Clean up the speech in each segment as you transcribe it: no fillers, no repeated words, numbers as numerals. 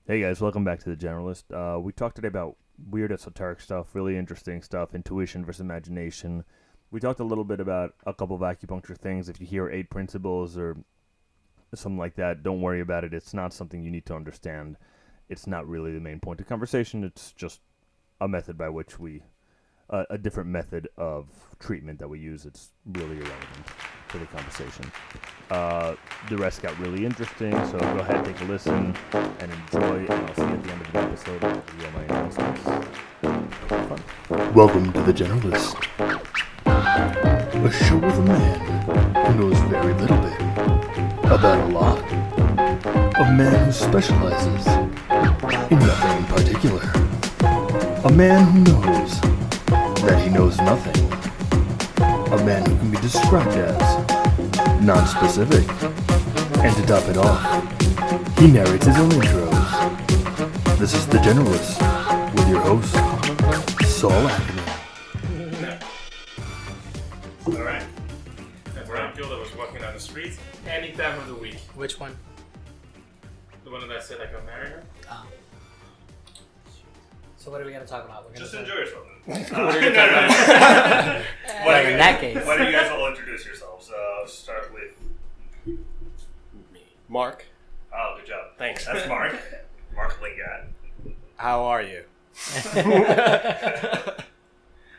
Hey guys, welcome back to the Generalist. We talked today about weird esoteric stuff, really interesting stuff, intuition versus imagination. We talked a little bit about a couple of acupuncture things. If you hear 8 principles or something like that, don't worry about it. It's not something you need to understand. It's not really the main point of conversation. It's just a method by which a different method of treatment that we use. It's really irrelevant to the conversation. The rest got really interesting, so go ahead, take a listen, and enjoy, and I'll see you at the end of the episode. I'll give you all my announcements. Fun. Welcome to The Generalist, a show with a man who knows very little bit about a lot. A man who specializes in nothing in particular. A man who knows that he knows nothing. A man who can be described as non-specific. And to top it off, he narrates his own intros. This is The Generalist with your host, Saul Ackerman. Alright. That's one girl that was walking down the street any time of the week. Which one? The one that I said I could marry her? Oh. So what are we going to talk about? Just enjoy yourself then. In that case. Why don't you guys all introduce yourselves? Start with Me. Mark. Oh, good job. Thanks. That's Mark. Mark Lingat. How are you?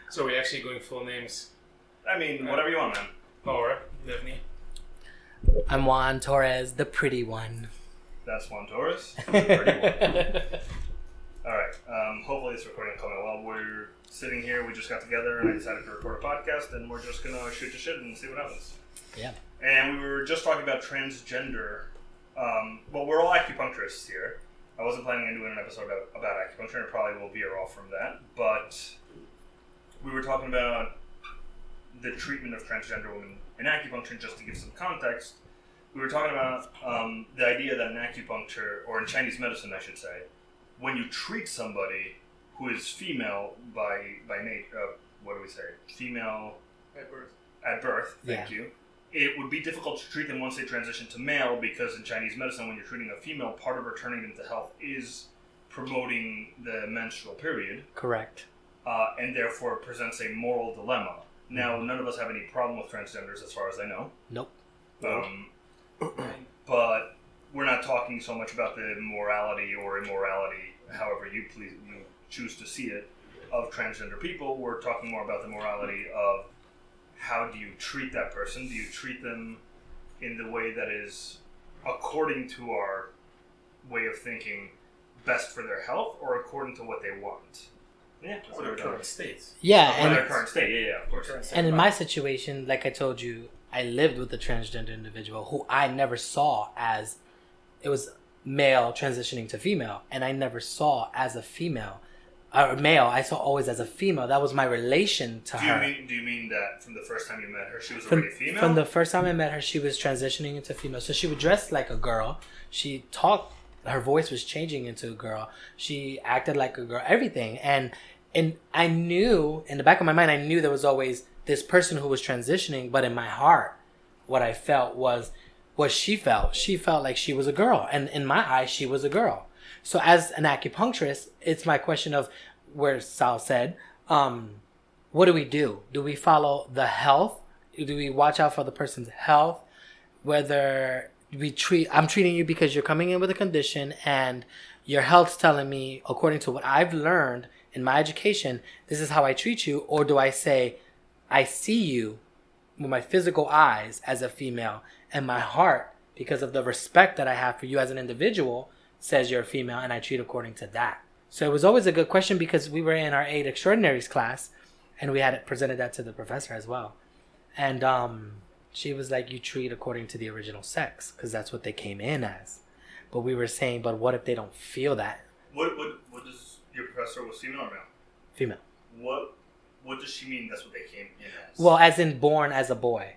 So we're actually going full names. I mean, whatever you want, man. Laura, Livni. I'm Juan Torres, the pretty one. That's Juan Torres. Pretty one. Alright, hopefully this recording will come out well. We're sitting here, we just got together, and I decided to record a podcast, and we're just gonna shoot the shit and see what happens. Yeah. And we were just talking about transgender. Well, we're all acupuncturists here. I wasn't planning on doing an episode about acupuncture, and it probably will veer off from that, but we were talking about the treatment of transgender women in acupuncture. Just to give some context, we were talking about the idea that in acupuncture, or in Chinese medicine, I should say, when you treat somebody who is female by nature, what do we say? Female At birth. at birth. Thank Yeah. you. It would be difficult to treat them once they transition to male, because in Chinese medicine, when you're treating a female, part of returning them to health is promoting the menstrual period. Correct. And therefore presents a moral dilemma. Now, none of us have any problem with transgenders, as far as I know. Nope. But we're not talking so much about the morality or immorality, however you choose to see it, of transgender people. We're talking more about the morality of how do you treat that person? Do you treat them in the way that is, according to our way of thinking, best for their health, or according to what they want? Yeah, Or their current state. Yeah, or their and current state. Yeah, of course. in my situation, like I told you, I lived with a transgender individual who I never saw as, it was male transitioning to female, and I never saw as a female. Or male, I saw always as a female. That was my relation to her. Do you mean that from the first time you met her, she was already female? From the first time I met her, she was transitioning into female. So she would dress like a girl. She talked, her voice was changing into a girl. She acted like a girl, everything. And I knew, in the back of my mind, I knew there was always this person who was transitioning, but in my heart, what I felt was what she felt. She felt like she was a girl. And in my eyes, she was a girl. So as an acupuncturist, it's my question of where Sal said, what do we do? Do we follow the health? Do we watch out for the person's health? Whether I'm treating you because you're coming in with a condition and your health's telling me, according to what I've learned in my education, this is how I treat you. Or do I say, I see you with my physical eyes as a female, and my heart, because of the respect that I have for you as an individual, says you're a female, and I treat according to that. So it was always a good question, because we were in our 8 Extraordinaries class, and we had presented that to the professor as well. And she was like, you treat according to the original sex, because that's what they came in as. But we were saying, but what if they don't feel that? What does your professor was female or male? Female. What does she mean? That's what they came in as. Well, as in born as a boy.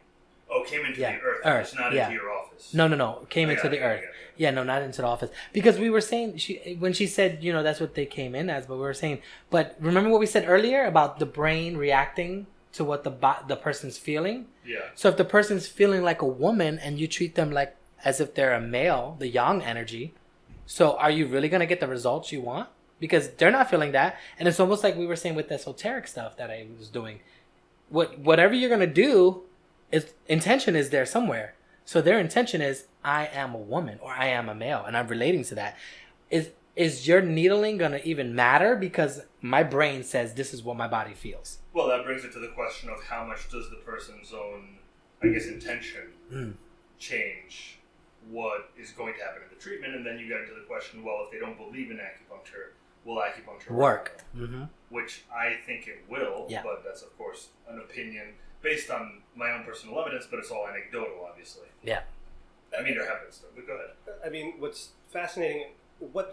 Oh, came into Yeah, the earth. earth, It's not yeah. into your office. No. Came into the earth. Yeah, no, not into the office. Because we were saying, when she said, that's what they came in as, but we were saying, but remember what we said earlier about the brain reacting to what the person's feeling? Yeah. So if the person's feeling like a woman and you treat them like as if they're a male, the yang energy, So are you really going to get the results you want? Because they're not feeling that. And it's almost like we were saying with the esoteric stuff that I was doing. Whatever you're going to do, intention is there somewhere. So their intention is, I am a woman or I am a male, and I'm relating to that. Is your needling going to even matter? Because my brain says this is what my body feels. Well, that brings it to the question of how much does the person's own, I guess, intention change what is going to happen in the treatment, and then you get into the question, well, if they don't believe in acupuncture, will acupuncture work? Which I think it will, Yeah. but that's, of course, an opinion based on my own personal evidence, but it's all anecdotal, obviously. Yeah. I mean, there have been stuff, but go ahead. I mean, what's fascinating, what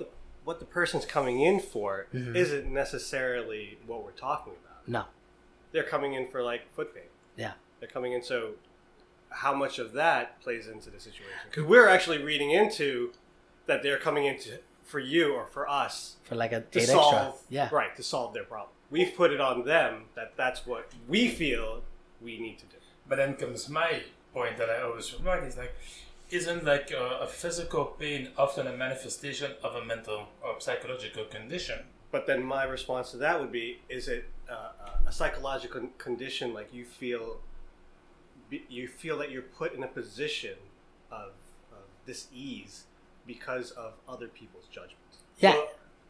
the person's coming in for isn't necessarily what we're talking about. No. They're coming in for like foot pain. Yeah. They're coming in, so how much of that plays into the situation? Because we're actually reading into that they're coming into for you or for us For like a to 8 solve, extra. Yeah. right, to solve their problem. We've put it on them that's what we feel we need to do. But then comes my point that I always remark is like, isn't like a physical pain often a manifestation of a mental or psychological condition? But then my response to that would be: is it a psychological condition? Like you feel that you're put in a position of dis-ease because of other people's judgments. Yeah. Well,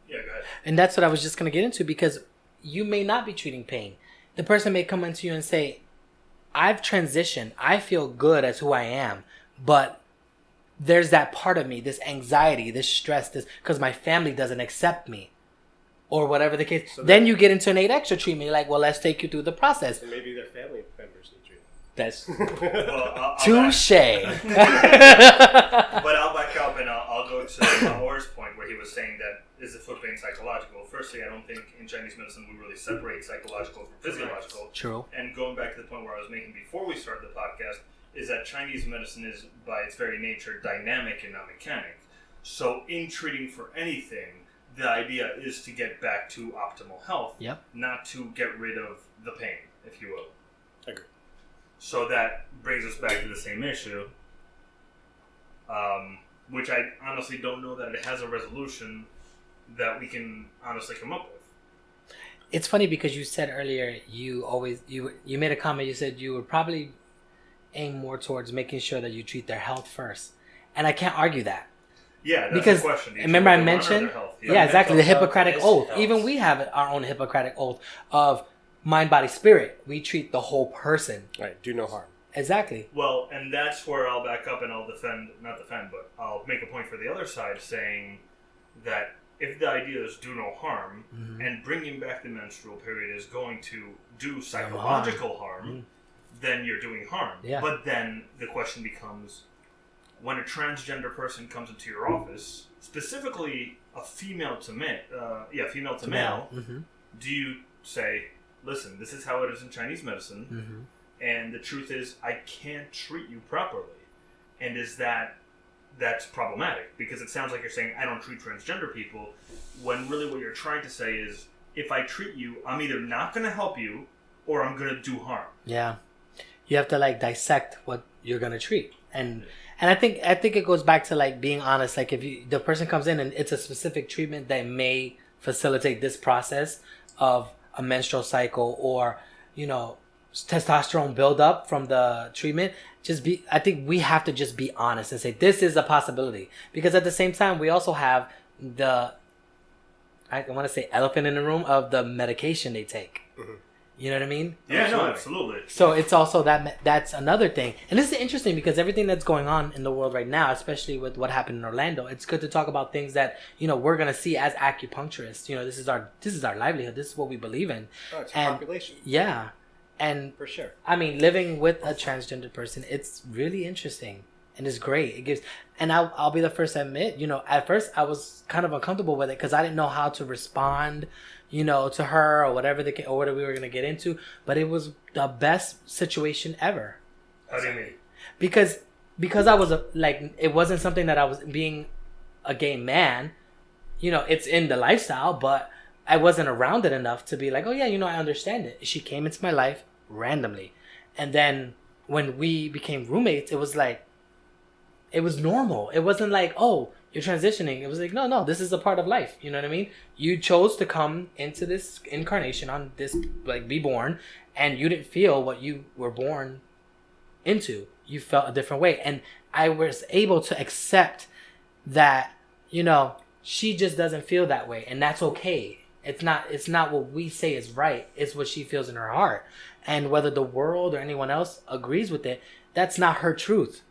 yeah, go ahead. And that's what I was just going to get into, because you may not be treating pain. The person may come into you and say, I've transitioned. I feel good as who I am, but there's that part of me, this anxiety, this stress, this because my family doesn't accept me, or whatever the case. So then you get into an 8 extra treatment. You're like, well, let's take you through the process. And maybe their family members need treatment. That's Well, I'll touche. But I'll back up and I'll go to Or's point where he was saying that is the foot pain psychological. Firstly, I don't think in Chinese medicine we really separate psychological from physiological. True. And going back to the point where I was making before we started the podcast, is that Chinese medicine is, by its very nature, dynamic and not mechanic. So in treating for anything, the idea is to get back to optimal health, Yep. not to get rid of the pain, if you will. Agree. So that brings us back to the same issue, which I honestly don't know that it has a resolution that we can honestly come up with. It's funny because you said earlier you made a comment. You said you would probably aim more towards making sure that you treat their health first, and I can't argue that. Yeah, that's Because the question. Do you remember treat I them under mentioned, their health? yeah, exactly, the mental health Hippocratic is oath. health. Even we have our own Hippocratic oath of mind, body, spirit. We treat the whole person. Right. Do no harm. Exactly. Well, and that's where I'll back up and I'll but I'll make a point for the other side saying that if the idea is do no harm and bringing back the menstrual period is going to do psychological harm, then you're doing harm. Yeah. But then the question becomes, when a transgender person comes into your office, specifically a female to male, do you say, listen, this is how it is in Chinese medicine, and the truth is I can't treat you properly? And is that's problematic? Because it sounds like you're saying I don't treat transgender people, when really what you're trying to say is if I treat you, I'm either not going to help you or I'm going to do harm. Yeah. You have to like dissect what you're gonna treat, and I think it goes back to like being honest. Like if the person comes in and it's a specific treatment that may facilitate this process of a menstrual cycle or testosterone buildup from the treatment. I think we have to just be honest and say this is a possibility, because at the same time we also have I want to say elephant in the room of the medication they take. You know what I mean? Yeah, no, absolutely. So it's also that's another thing. And this is interesting because everything that's going on in the world right now, especially with what happened in Orlando, it's good to talk about things that, we're going to see as acupuncturists. This is our livelihood. This is what we believe in. Oh, it's And- a population. Yeah. And For sure. I mean, living with a transgender person, it's really interesting and it's great. It gives, and I'll be the first to admit, at first I was kind of uncomfortable with it because I didn't know how to respond, to her or whatever or whatever we were going to get into. But it was the best situation ever. How do you mean? Because I was it wasn't something that I was being a gay man, it's in the lifestyle, but I wasn't around it enough to be like, oh yeah, I understand it. She came into my life randomly. And then when we became roommates, it was like, it was normal. It wasn't like, oh, you're transitioning. It was like, no, this is a part of life. You know what I mean? You chose to come into this incarnation on this, like, be born, and you didn't feel what you were born into. You felt a different way. And I was able to accept that, you know, she just doesn't feel that way, and that's okay. It's not what we say is right. It's what she feels in her heart. And whether the world or anyone else agrees with it, that's not her truth.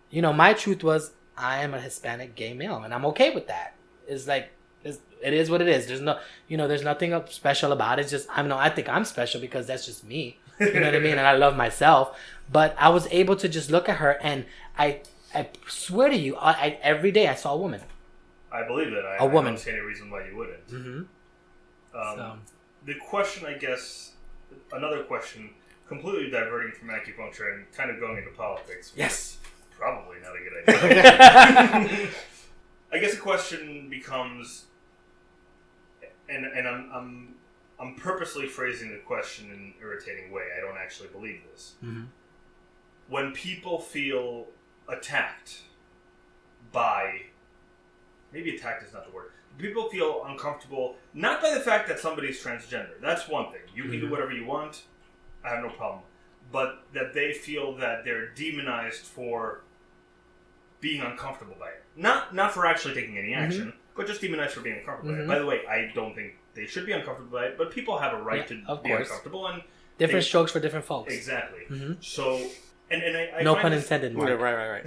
You know, my truth was, I am a Hispanic gay male, and I'm okay with that. It's like, it is what it is. There's no, you know, there's nothing special about it. It's just, I think I'm special because that's just me. You know what I mean? And I love myself. But I was able to just look at her, and I swear to you, every day I saw a woman. I believe it. A woman. I don't see any reason why you wouldn't. Mm-hmm. The question, I guess, another question, completely diverting from acupuncture and kind of going into politics. Yes. Probably not a good idea. I guess the question becomes, and I'm purposely phrasing the question in an irritating way. I don't actually believe this. Mm-hmm. When people feel attacked by, maybe attacked is not the word. People feel uncomfortable, not by the fact that somebody's transgender. That's one thing. You can do whatever you want. I have no problem. But that they feel that they're demonized for being uncomfortable by it. Not for actually taking any action, but just demonized for being uncomfortable by it. By the way, I don't think they should be uncomfortable by it, but people have a right to be uncomfortable. And different strokes for different folks. Exactly. Mm-hmm. So, and I no find pun this, intended, Mark. Right.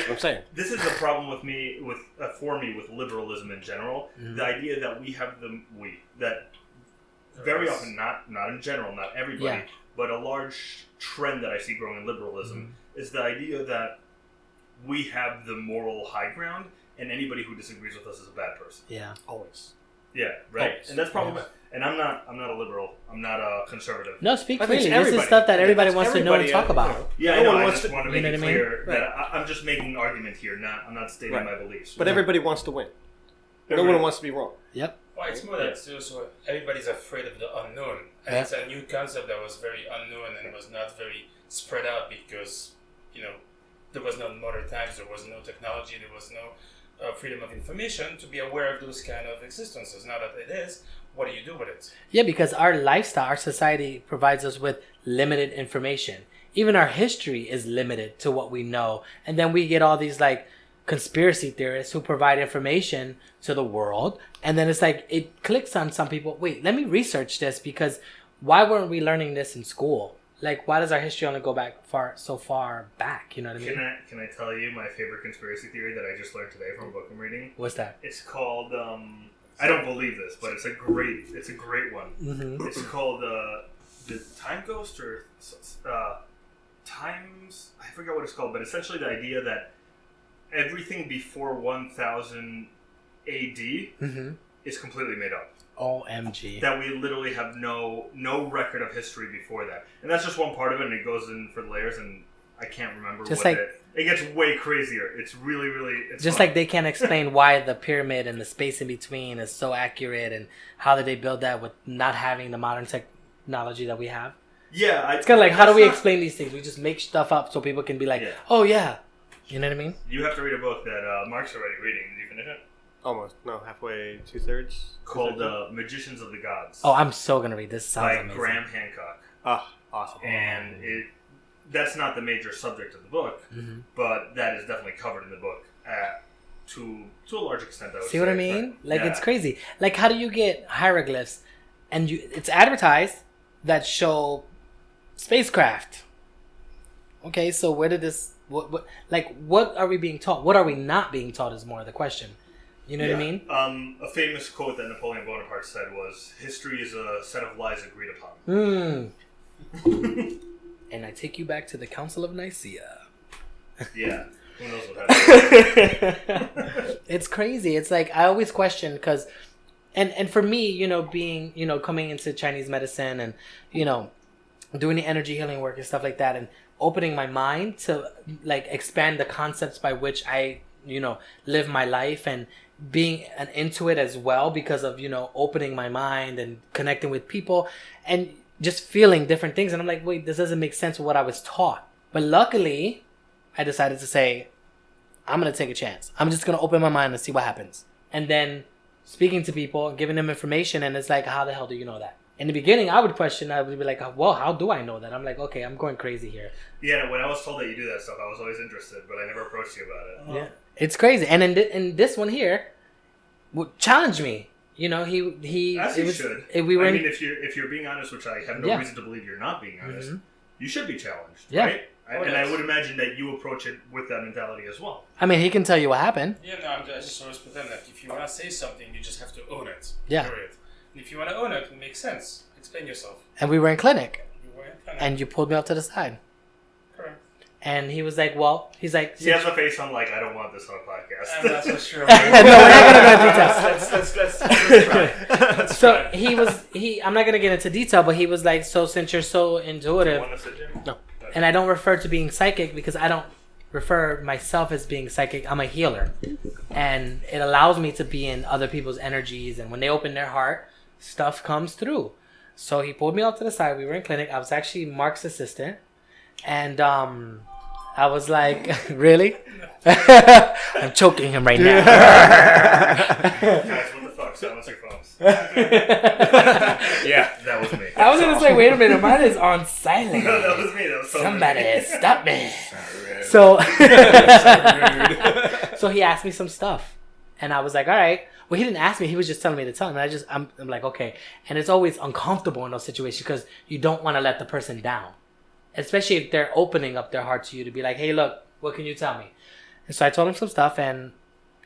I'm saying. This is a problem for me with liberalism in general. Mm-hmm. The idea that that very often, not in general, not everybody, but a large trend that I see growing in liberalism is the idea that we have the moral high ground, and anybody who disagrees with us is a bad person. Yeah, Always. Yeah, right. Always. And that's probably. And I'm not a liberal. I'm not a conservative. No, speak I think freely. This is everybody- stuff that everybody wants to know and everybody, talk about. Yeah, No I know. one I wants just to- want to you make know it what I mean? clear that I'm just making an argument here. I'm not stating Right. my beliefs. But everybody wants to win. No one wants to be wrong. Yep. Well, it's more that also everybody's afraid of the unknown. And Yeah. it's a new concept that was very unknown and was not very spread out because, you know, there was no modern times, there was no technology, there was no freedom of information to be aware of those kind of existences. Now that it is, what do you do with it? Yeah, because our lifestyle, our society provides us with limited information. Even our history is limited to what we know. And then we get all these like conspiracy theorists who provide information to the world. And then it's like, it clicks on some people. Wait, let me research this, because why weren't we learning this in school? Like, why does our history only go back so far back? You know what I mean? Can I tell you my favorite conspiracy theory that I just learned today from a book I'm reading? What's that? It's called. I don't believe this, but it's a great one. Mm-hmm. It's called the Time Ghost or Times. I forget what it's called, but essentially the idea that everything before 1000 AD is completely made up. OMG. That we literally have no record of history before that, and that's just one part of it, and it goes in for layers, and I can't remember Just what like- it gets way crazier. It's really it's Just fun. like they can't explain why the pyramid and the space in between is so accurate, and how did they build that with not having the modern technology that we have. Yeah, It's kind of like, how do we explain these things? We just make stuff up so people can be like, Yeah. oh yeah. You know what I mean? You have to read a book that Mark's already reading. Did you finish it? Almost. No, halfway, 2/3. Called Magicians of the Gods. Oh, I'm so going to read this. Sounds by amazing. Graham Hancock. Ah, awesome. And that's not the major subject of the book, but that is definitely covered in the book to a large extent. I would See what I say, mean? but, Like, yeah. it's crazy. Like, how do you get hieroglyphs and it's advertised that show spacecraft? Okay, so where did this... What are we being taught? What are we not being taught is more the question. You know what I mean? A famous quote that Napoleon Bonaparte said was, "History is a set of lies agreed upon." And I take you back to the Council of Nicaea. Yeah. Who knows what happened? It's crazy. It's like, I always question, because... And for me, you know, being, you know, coming into Chinese medicine and, you know, doing the energy healing work and stuff like that, and opening my mind to, like, expand the concepts by which I, you know, live my life, and being into it as well, because of, you know, opening my mind and connecting with people and just feeling different things. And I'm like, wait, this doesn't make sense with what I was taught. But luckily, I decided to say, I'm going to take a chance. I'm just going to open my mind and see what happens. And then speaking to people, giving them information, and it's like, how the hell do you know that? In the beginning, I would question. I would be like, well, how do I know that? I'm like, okay, I'm going crazy here. Yeah, when I was told that you do that stuff, I was always interested, but I never approached you about it. Yeah, it's crazy. And in this one here, challenged me. You know, he. As it you was, should. We were. I mean, if you're being honest, which I have no Yeah. reason to believe you're not being honest, you should be challenged, Yeah. right? And I would imagine that you approach it with that mentality as well. I mean, he can tell you what happened. Yeah, no, I just always put them that if you want to say something, you just have to own it. Yeah. Period. And if you want to own it, it makes sense. Explain yourself. And we were in clinic, You were in kind and you pulled me up to the side, correct. and he was like, "Well," he's like, He has a face on like, I don't want this on a podcast. And that's for sure. "No, we're not gonna go into details." Let's try. So I'm not gonna get into detail, but he was like, "So since you're so You intuitive," want to sit, Jim? no, and I don't refer to being psychic because I don't refer myself as being psychic. I'm a healer, and it allows me to be in other people's energies, and when they open their heart, stuff comes through. So he pulled me up to the side. We were in clinic. I was actually Mark's assistant, and I was like, "Really?" I'm choking him right now. Guys, what the fuck? Silence your phones. Yeah, that was me. I was gonna say, wait a minute, mine is on silent. No, that was me. That was Somebody stop me. So, so he asked me some stuff, and I was like, all right. Well, he didn't ask me. He was just telling me to tell him. And I'm like, okay. And it's always uncomfortable in those situations because you don't want to let the person down, especially if they're opening up their heart to you to be like, hey, look, what can you tell me? And so I told him some stuff, and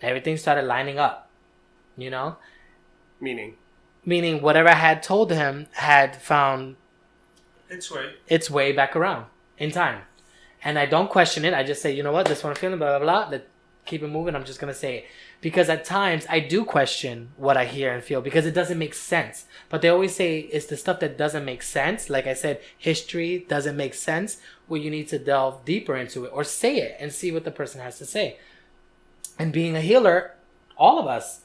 everything started lining up, you know? Meaning whatever I had told him had found its way back around in time. And I don't question it. I just say, you know what? This is what I'm feeling, blah, blah, blah. Keep it moving. I'm just going to say it. Because at times I do question what I hear and feel because it doesn't make sense. But they always say it's the stuff that doesn't make sense. Like I said, history doesn't make sense where you need to delve deeper into it or say it and see what the person has to say. And being a healer, all of us,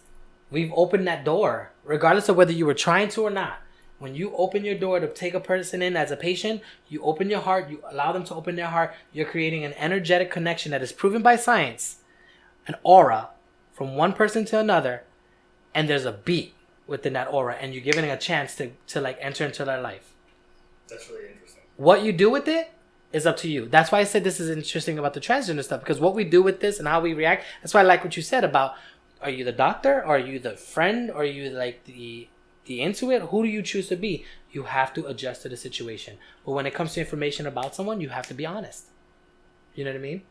we've opened that door, regardless of whether you were trying to or not. When you open your door to take a person in as a patient, you open your heart, you allow them to open their heart, you're creating an energetic connection that is proven by science, an aura from one person to another, and there's a beat within that aura, and you're giving it a chance to like enter into their life. That's really interesting. What you do with it is up to you. That's why I said this is interesting about the transgender stuff, because what we do with this and how we react, that's why I like what you said about, are you the doctor? Or are you the friend? Or are you like the intuit? Who do you choose to be? You have to adjust to the situation. But when it comes to information about someone, you have to be honest. You know what I mean?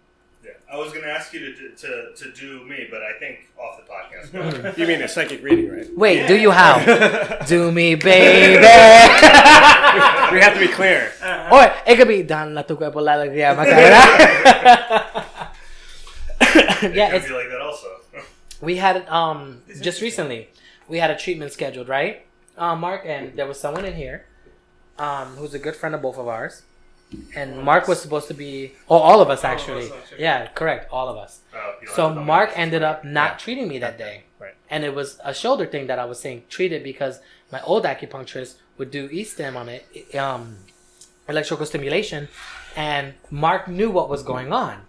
Yeah, I was going to ask you to do me, but I think off the podcast. You mean a psychic reading, right? Wait, Yeah. do you how? Do me, baby. We have to be clear. Or it could be Dan la tu cuerpo la alegría Macarena. Yeah, It it's could be like that also. we had just recently we had a treatment scheduled, right? Mark, and there was someone in here who's a good friend of both of ours. And Mark was supposed to be all of us actually. Yeah, correct, all of us. So Mark ended up not treating me that day. Right. And it was a shoulder thing that I was saying treated because my old acupuncturist would do E-stim on it, electrical stimulation, and Mark knew what was going on.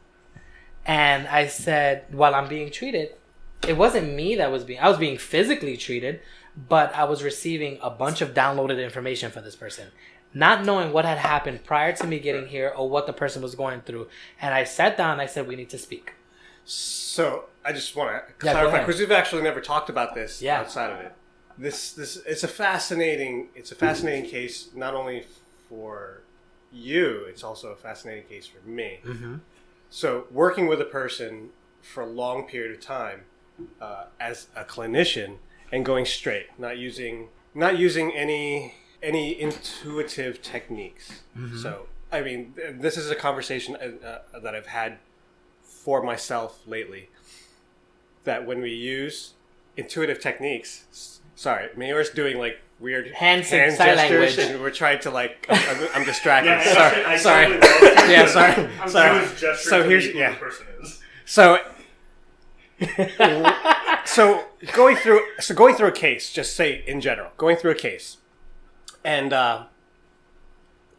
And I said, while I'm being treated, it wasn't me I was being physically treated, but I was receiving a bunch of downloaded information for this person, not knowing what had happened prior to me getting here or what the person was going through. And I sat down and I said, we need to speak. So I just want to Yeah, go clarify ahead. because we've actually never talked about this Yeah. outside of it. This it's a fascinating case not only for you, it's also a fascinating case for me. Mm-hmm. So working with a person for a long period of time as a clinician and going straight, not using any intuitive techniques. Mm-hmm. So I mean, this is a conversation that I've had for myself lately. That when we use intuitive techniques, sorry, Mayor's doing like weird Hand sign gestures, language. and we're trying to like. I'm distracted. Yeah, I sorry. totally lost you. Yeah, sorry. I'm Sorry. just gesturing So to here's- me who yeah. the person is. So going through a case, just say in general, going through a case, and I'll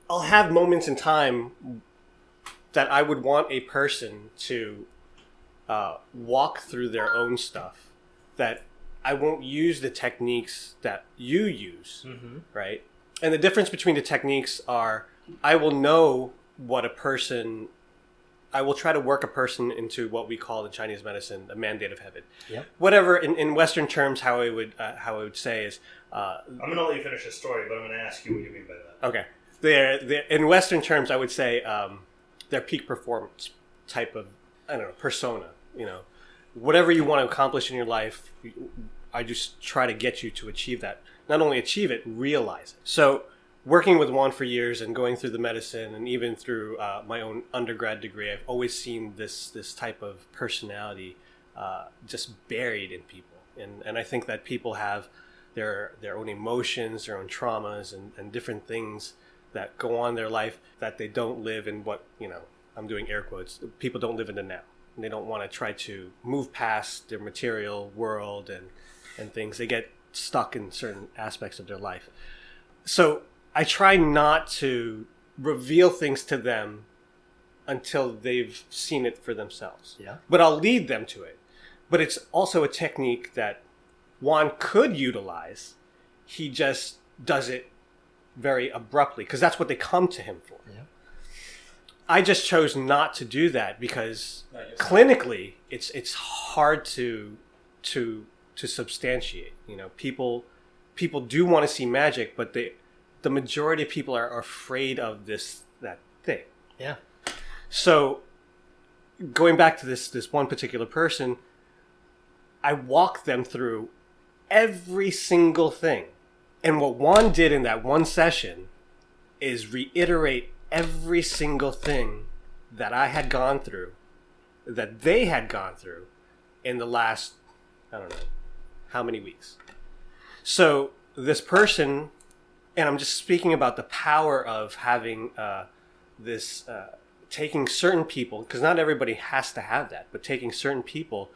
have moments in time that I would want a person to walk through their own stuff, that I won't use the techniques that you use, right? And the difference between the techniques are I will know what a person, I will try to work a person into what we call in Chinese medicine the mandate of heaven. Yep. Whatever in Western terms, how I would say is. I'm going to let you finish the story, but I'm going to ask you what you mean by that. Okay. They're in Western terms, I would say they're peak performance type of, I don't know, persona. You know, whatever you want to accomplish in your life, I just try to get you to achieve that. Not only achieve it, realize it. So working with Juan for years and going through the medicine and even through my own undergrad degree, I've always seen this type of personality just buried in people. And I think that people have their own emotions, their own traumas and different things that go on in their life that they don't live in what, you know, I'm doing air quotes, people don't live in the now. And they don't want to try to move past their material world and things. They get stuck in certain aspects of their life. So I try not to reveal things to them until they've seen it for themselves. Yeah. But I'll lead them to it. But it's also a technique that Juan could utilize. He just does it very abruptly because that's what they come to him for. Yeah. I just chose not to do that because clinically it's hard to substantiate. You know, people do want to see magic, but the majority of people are afraid of that thing. Yeah. So going back to this one particular person, I walked them through every single thing. And what Juan did in that one session is reiterate every single thing that I had gone through, that they had gone through in the last, I don't know, how many weeks. So this person, and I'm just speaking about the power of having taking certain people, because not everybody has to have that, but taking certain people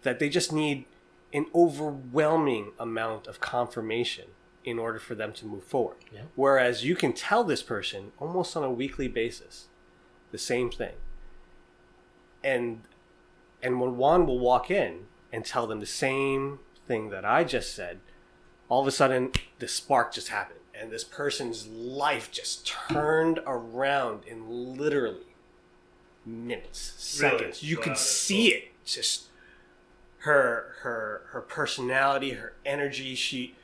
that they just need an overwhelming amount of confirmation in order for them to move forward. Yeah. Whereas you can tell this person almost on a weekly basis the same thing. And when Juan will walk in and tell them the same thing that I just said, all of a sudden the spark just happened. And this person's life just turned around in literally minutes, seconds. Really? You could see it. Just her personality, her energy.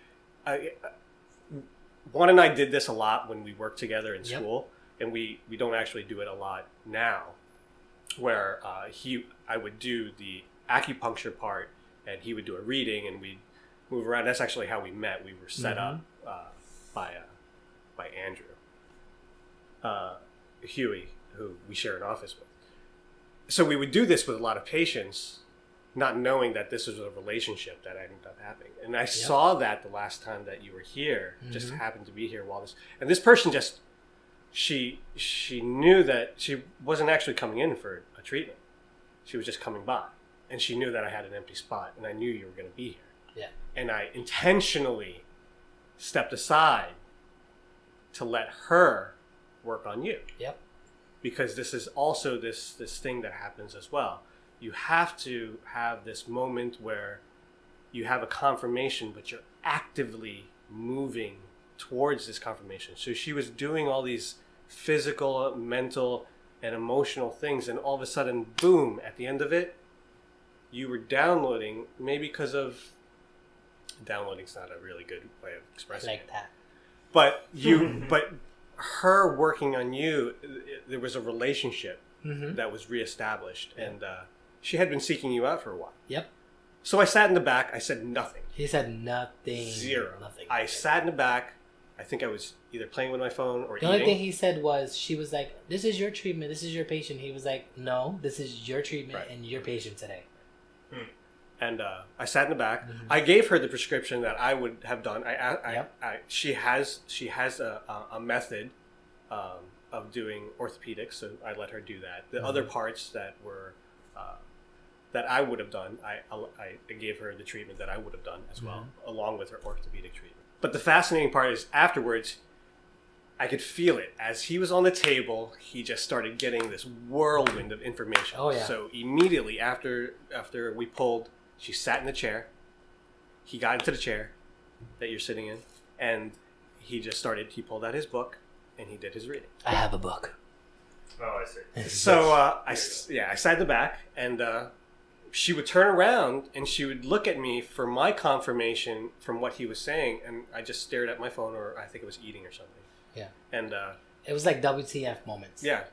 Juan and I did this a lot when we worked together in school, and we don't actually do it a lot now. Where I would do the acupuncture part, and he would do a reading, and we'd move around. That's actually how we met. We were set up by Andrew Huey, who we share an office with. So we would do this with a lot of patients, not knowing that this was a relationship that ended up happening. And I saw that the last time that you were here, just happened to be here while this person just, she knew that she wasn't actually coming in for a treatment. She was just coming by. And she knew that I had an empty spot, and I knew you were going to be here. Yeah. And I intentionally stepped aside to let her work on you. Yep. Because this is also this thing that happens as well. You have to have this moment where you have a confirmation, but you're actively moving towards this confirmation. So she was doing all these physical, mental, and emotional things, and all of a sudden, boom, at the end of it, you were downloading, maybe because of, downloading's not a really good way of expressing it. That. But but her working on you, there was a relationship that was reestablished, and she had been seeking you out for a while. Yep. So I sat in the back. I said nothing. He said nothing. Zero. Nothing. I sat in the back. I think I was either playing with my phone or The eating. only thing he said was, she was like, "This is your treatment. This is your patient." He was like, "No, this is your treatment and your patient today." And I sat in the back. I gave her the prescription that I would have done. She has a method of doing orthopedics, so I let her do that. The other parts that were that I would have done, I gave her the treatment that I would have done as well, along with her orthopedic treatment. But the fascinating part is afterwards, I could feel it. As he was on the table, he just started getting this whirlwind of information. Oh, yeah. So immediately after we pulled, she sat in the chair. He got into the chair that you're sitting in, and he pulled out his book, and he did his reading. I have a book. Oh, I see. So I sat in the back, and she would turn around and she would look at me for my confirmation from what he was saying, and I just stared at my phone, or I think it was eating or something. Yeah. And It was like WTF moments. yeah,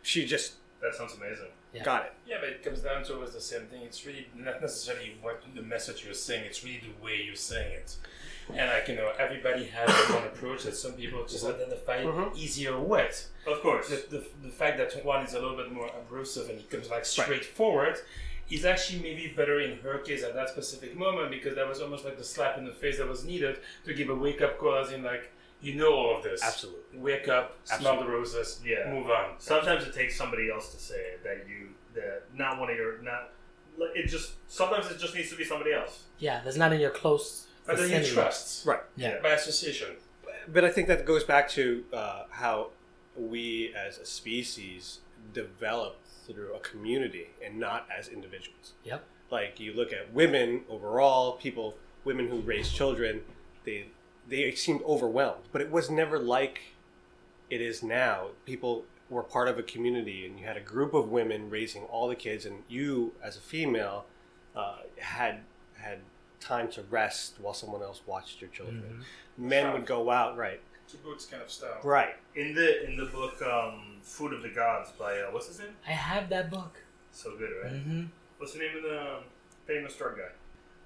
she just That sounds amazing. Yeah. got it. Yeah, but it comes down to always the same thing. It's really not necessarily what the message you're saying, it's really the way you're saying it. And everybody has their own approach that some people just identify easier with. Of course. The fact that one is a little bit more abrasive and it comes like straightforward is actually maybe better in her case at that specific moment, because that was almost like the slap in the face that was needed to give a wake up call, as in like, you know all of this. Absolutely. Wake up, smell the roses, move on. Sometimes it takes somebody else to say it sometimes it just needs to be somebody else. Yeah, that's not in your close But then you vicinity. trust. Right. Yeah. By association. But I think that goes back to how we as a species develop through a community and not as individuals. Yep. Like you look at women overall, women who raise children, they seemed overwhelmed, but it was never like it is now. People were part of a community, and you had a group of women raising all the kids, and you as a female had time to rest while someone else watched your children. Men would go out, right? Two books kind of style. Right. In the book Food of the Gods by what's his name? I have that book. So good, right? Mm-hmm. What's the name of the famous drug guy?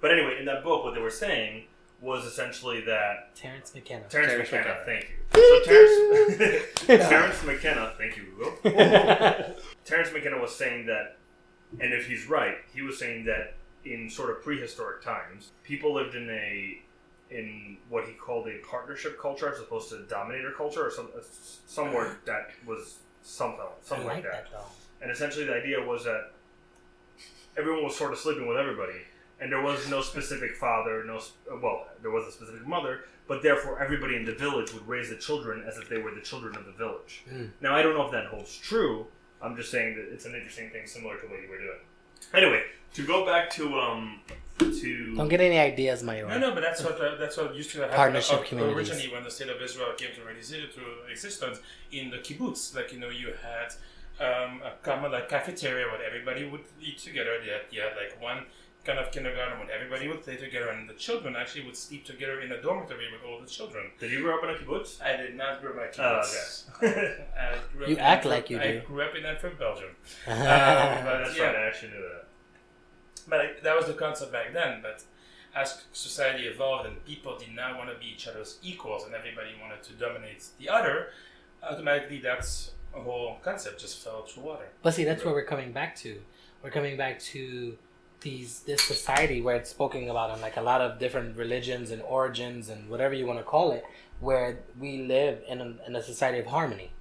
But anyway, in that book, what they were saying was essentially that Terrence McKenna. Terrence McKenna, thank you. So Terrence McKenna, thank you, Google. Terrence McKenna was saying that, and if he's right, he was saying that in sort of prehistoric times, people lived in what he called a partnership culture as opposed to a dominator culture, or some word that was something I like that. that though. And essentially, the idea was that everyone was sort of sleeping with everybody, and there was no specific father, there was a specific mother, but therefore everybody in the village would raise the children as if they were the children of the village. Now, I don't know if that holds true. I'm just saying that it's an interesting thing similar to what you were doing. Anyway, to go back to Don't get any ideas, Mayor. No, but that's what used to happen. Partnership communities. Originally, when the state of Israel came to existence, in the kibbutz, you had a common cafeteria where everybody would eat together. You had like one kind of kindergarten when everybody would play together, and the children actually would sleep together in a dormitory with all the children. Did you grow up in a kibbutz? I did not grow up in a kibbutz. I grew up You in act Antwerp- like you do. I grew up in Antwerp, Belgium. That's right, I actually knew that. But that was the concept back then. But as society evolved and people did not want to be each other's equals and everybody wanted to dominate the other, automatically that's a whole concept just fell to water. But see, that's where we're coming back to. We're coming back to this society where it's spoken about in like a lot of different religions and origins and whatever you want to call it, where we live in a society of harmony.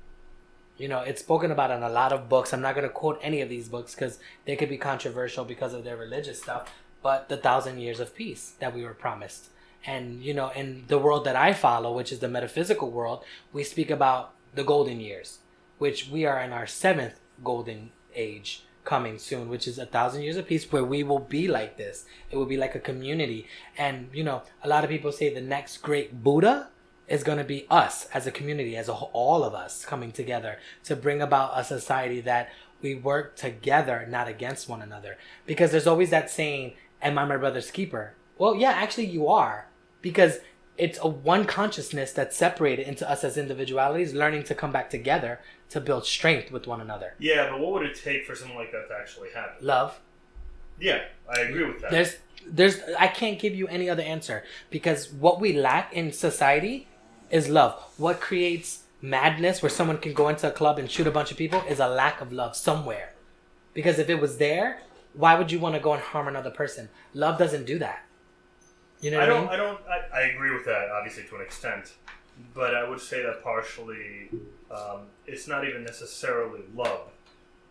It's spoken about in a lot of books. I'm not going to quote any of these books because they could be controversial because of their religious stuff, but the 1,000 years of peace that we were promised. And, in the world that I follow, which is the metaphysical world, we speak about the golden years, which we are in our 7th golden age coming soon, which is 1,000 years of peace, where we will be like this. It will be like a community. And, a lot of people say the next great Buddha is going to be us as a community, as all of us coming together to bring about a society that we work together, not against one another. Because there's always that saying, am I my brother's keeper? Well, yeah, actually you are. Because it's a one consciousness that's separated into us as individualities, learning to come back together to build strength with one another. Yeah, but what would it take for something like that to actually happen? Love. Yeah, I agree with that. I can't give you any other answer, because what we lack in society is love. What creates madness where someone can go into a club and shoot a bunch of people is a lack of love somewhere. Because if it was there, why would you want to go and harm another person? Love doesn't do that. You know what I mean? I agree with that, obviously, to an extent. But I would say that partially, it's not even necessarily love.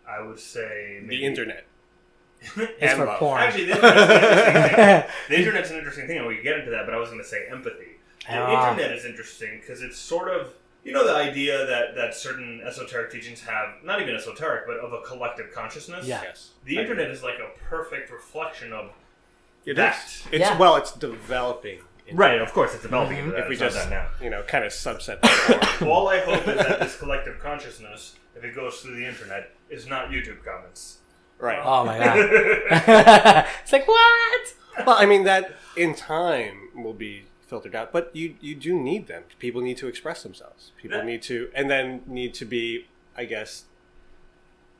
I would say maybe... The internet. It's for love. porn. Actually, the internet's an interesting thing. The internet's an interesting thing, and we can get into that, but I was going to say empathy. The internet is interesting because it's sort of... You know the idea that certain esoteric teachings have, not even esoteric, but of a collective consciousness? Yeah. Yes. The internet is like a perfect reflection of It that. is. It's Yeah. well, it's developing. Right, of course, it's developing into that. If we It's not just, that now. kind of subset that form. All I hope is that this collective consciousness, if it goes through the internet, is not YouTube comments. Right. Oh my god. It's like, what? Well, I mean, that in time will be filtered out, but you do need them. People need to express themselves. People Yeah. need to, and then need to be, I guess,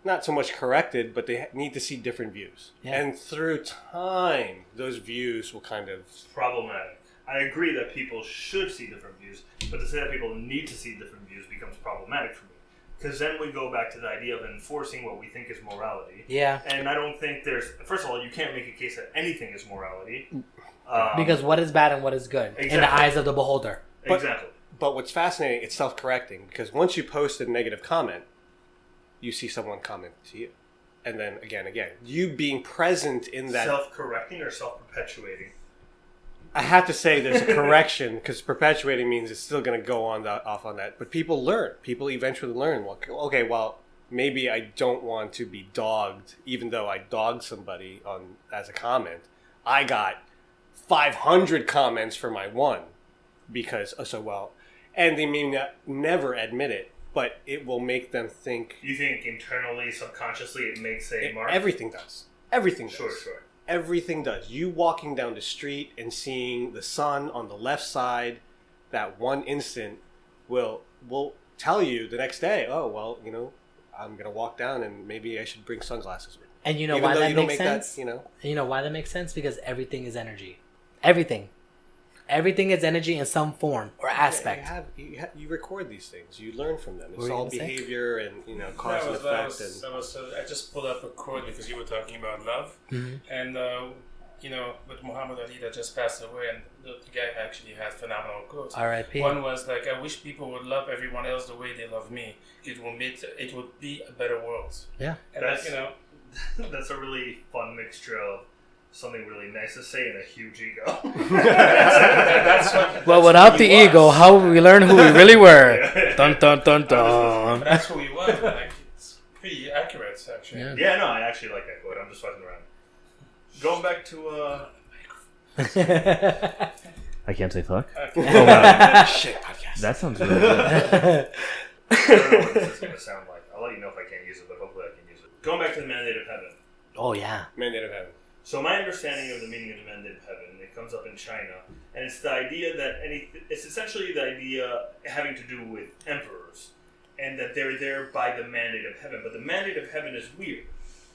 not so much corrected, but they need to see different views. Yeah. And through time, those views will kind of. Problematic. I agree that people should see different views, but to say that people need to see different views becomes problematic for me. Because then we go back to the idea of enforcing what we think is morality. Yeah. And I don't think there's... First of all, you can't make a case that anything is morality. Because what is bad and what is good in the Exactly. eyes of the beholder. Exactly. But what's fascinating, it's self-correcting, because once you post a negative comment, you see someone comment to you. And then again. You being present in that... Self-correcting or self-perpetuating? I have to say there's a correction, because perpetuating means it's still going to go on off on that. But people learn. People eventually learn. Well, okay, well, maybe I don't want to be dogged, even though I dogged somebody as a comment. I got 500 comments for my one, because, and they may never admit it, but it will make them think. You think internally, subconsciously, it makes a mark? Everything does. Everything does. Sure. Everything does. You walking down the street and seeing the sun on the left side, that one instant will tell you the next day, oh, well, I'm going to walk down and maybe I should bring sunglasses with me. And you know Even why though that you don't makes make sense? that, And you know why that makes sense? Because everything is energy. Everything. Everything is energy in some form or aspect. You record these things. You learn from them. What It's were you all gonna say? behavior and cause and effect. I just pulled up a quote because you were talking about love, and with Muhammad Ali that just passed away, and the guy actually had phenomenal quotes. R.I.P. One was like, "I wish people would love everyone else the way they love me. It would be a better world." Yeah. And That's that's a really fun mixture of something really nice to say and a huge ego. that's what. Well, that's without who the he was. ego, how would we learn who we really were? Dun dun dun But dun. that's who he was. Like, it's pretty accurate, actually. Yeah. Yeah, no, I actually like that quote. I'm just fucking around. Going back to I can't say fuck. Shit, podcast. That sounds really good. I don't know what this is going to sound like. I'll let you know if I can't use it, but hopefully I can use it. Going back to the mandate of heaven. Oh yeah. Mandate of heaven. So my understanding of the meaning of the mandate of heaven, it comes up in China, and it's the idea that it's essentially the idea having to do with emperors, and that they're there by the mandate of heaven. But the mandate of heaven is weird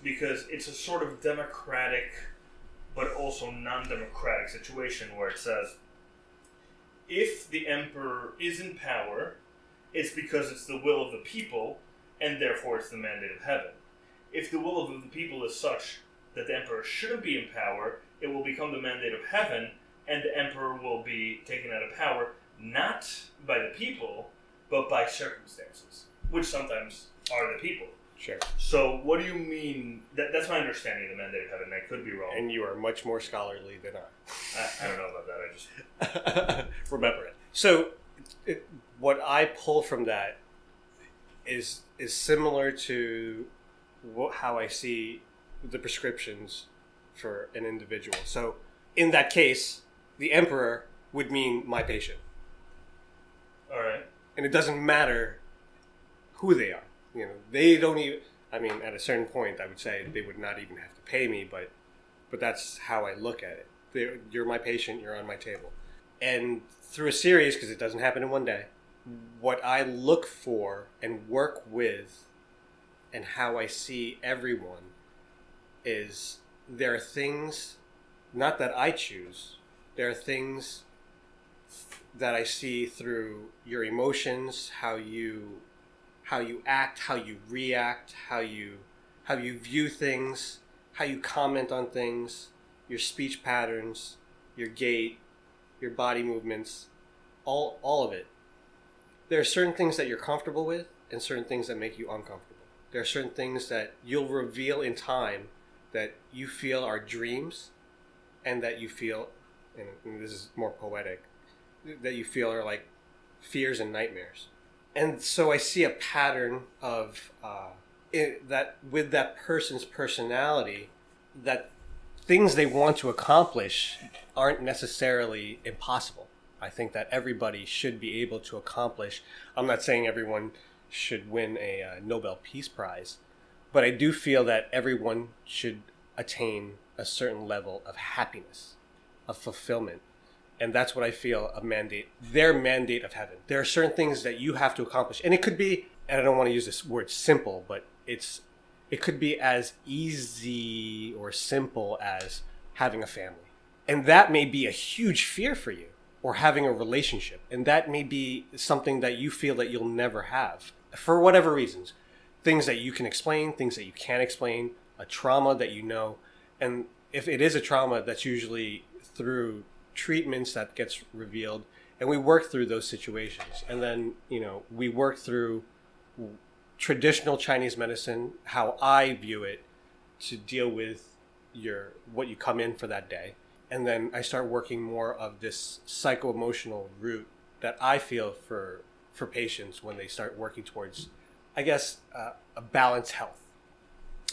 because it's a sort of democratic, but also non-democratic situation where it says, if the emperor is in power, it's because it's the will of the people, and therefore it's the mandate of heaven. If the will of the people is such that the emperor shouldn't be in power, it will become the mandate of heaven, and the emperor will be taken out of power, not by the people, but by circumstances, which sometimes are the people. Sure. So what do you mean? That's my understanding of the mandate of heaven. I could be wrong. And you are much more scholarly than I. I don't know about that. I just... Remember it. So, what I pull from that is similar to how I see the prescriptions for an individual. So, in that case, the emperor would mean my patient, All right. and it doesn't matter who they are. They don't even. I mean, at a certain point, I would say they would not even have to pay me, but that's how I look at it. You're my patient. You're on my table. And through a series, because it doesn't happen in one day, what I look for and work with and how I see everyone is there are things, not that I choose, there are things that I see through your emotions, how you act, how you react, how you view things, how you comment on things, your speech patterns, your gait, your body movements, all of it. There are certain things that you're comfortable with and certain things that make you uncomfortable. There are certain things that you'll reveal in time that you feel are dreams and that you feel, and this is more poetic, that you feel are like fears and nightmares. And so I see a pattern of that with that person's personality, that things they want to accomplish aren't necessarily impossible. I think that everybody should be able to accomplish. I'm not saying everyone should win a Nobel Peace Prize, but I do feel that everyone should attain a certain level of happiness, of fulfillment. And that's what I feel their mandate of heaven. There are certain things that you have to accomplish. And it could be, and I don't want to use this word simple, but it could be as easy or simple as having a family. And that may be a huge fear for you, or having a relationship. And that may be something that you feel that you'll never have for whatever reasons. Things that you can explain, things that you can't explain, a trauma that you know. And if it is a trauma, that's usually through treatments that gets revealed, and we work through those situations. And then, we work through traditional Chinese medicine, how I view it, to deal with what you come in for that day. And then I start working more of this psycho-emotional route that I feel for patients when they start working towards, I guess, a balanced health.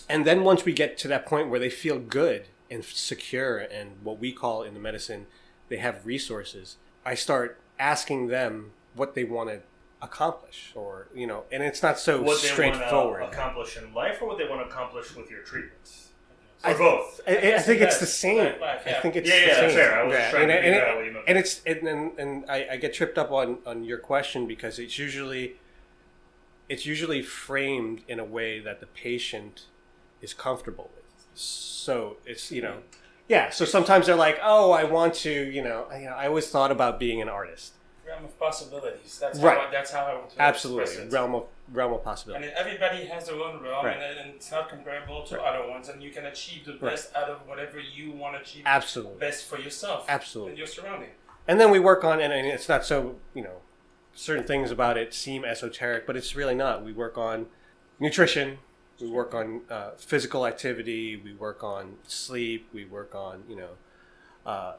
And then once we get to that point where they feel good and secure, and what we call in the medicine, they have resources, I start asking them what they want to accomplish, or, and it's not so what straightforward. They want to accomplish in life, or what they want to accomplish with your treatments? Or both? I think it's the same. Life, yeah. I think it's Yeah, the same. that's fair. I was trying to figure out what you meant. And I get tripped up on your question, because it's usually framed in a way that the patient is comfortable with. So it's, yeah. So sometimes they're like, oh, I want to, I always thought about being an artist. Realm of possibilities. Right. That's how I would Absolutely. express it. Realm of possibility. And everybody has their own realm, Right. and it's not comparable to Right. other ones, and you can achieve the best out of whatever you want to achieve. Absolutely. Best for yourself. Absolutely. And your surrounding. And then we work on, and it's not so, certain things about it seem esoteric, but it's really not. We work on nutrition, we work on physical activity, we work on sleep, we work on,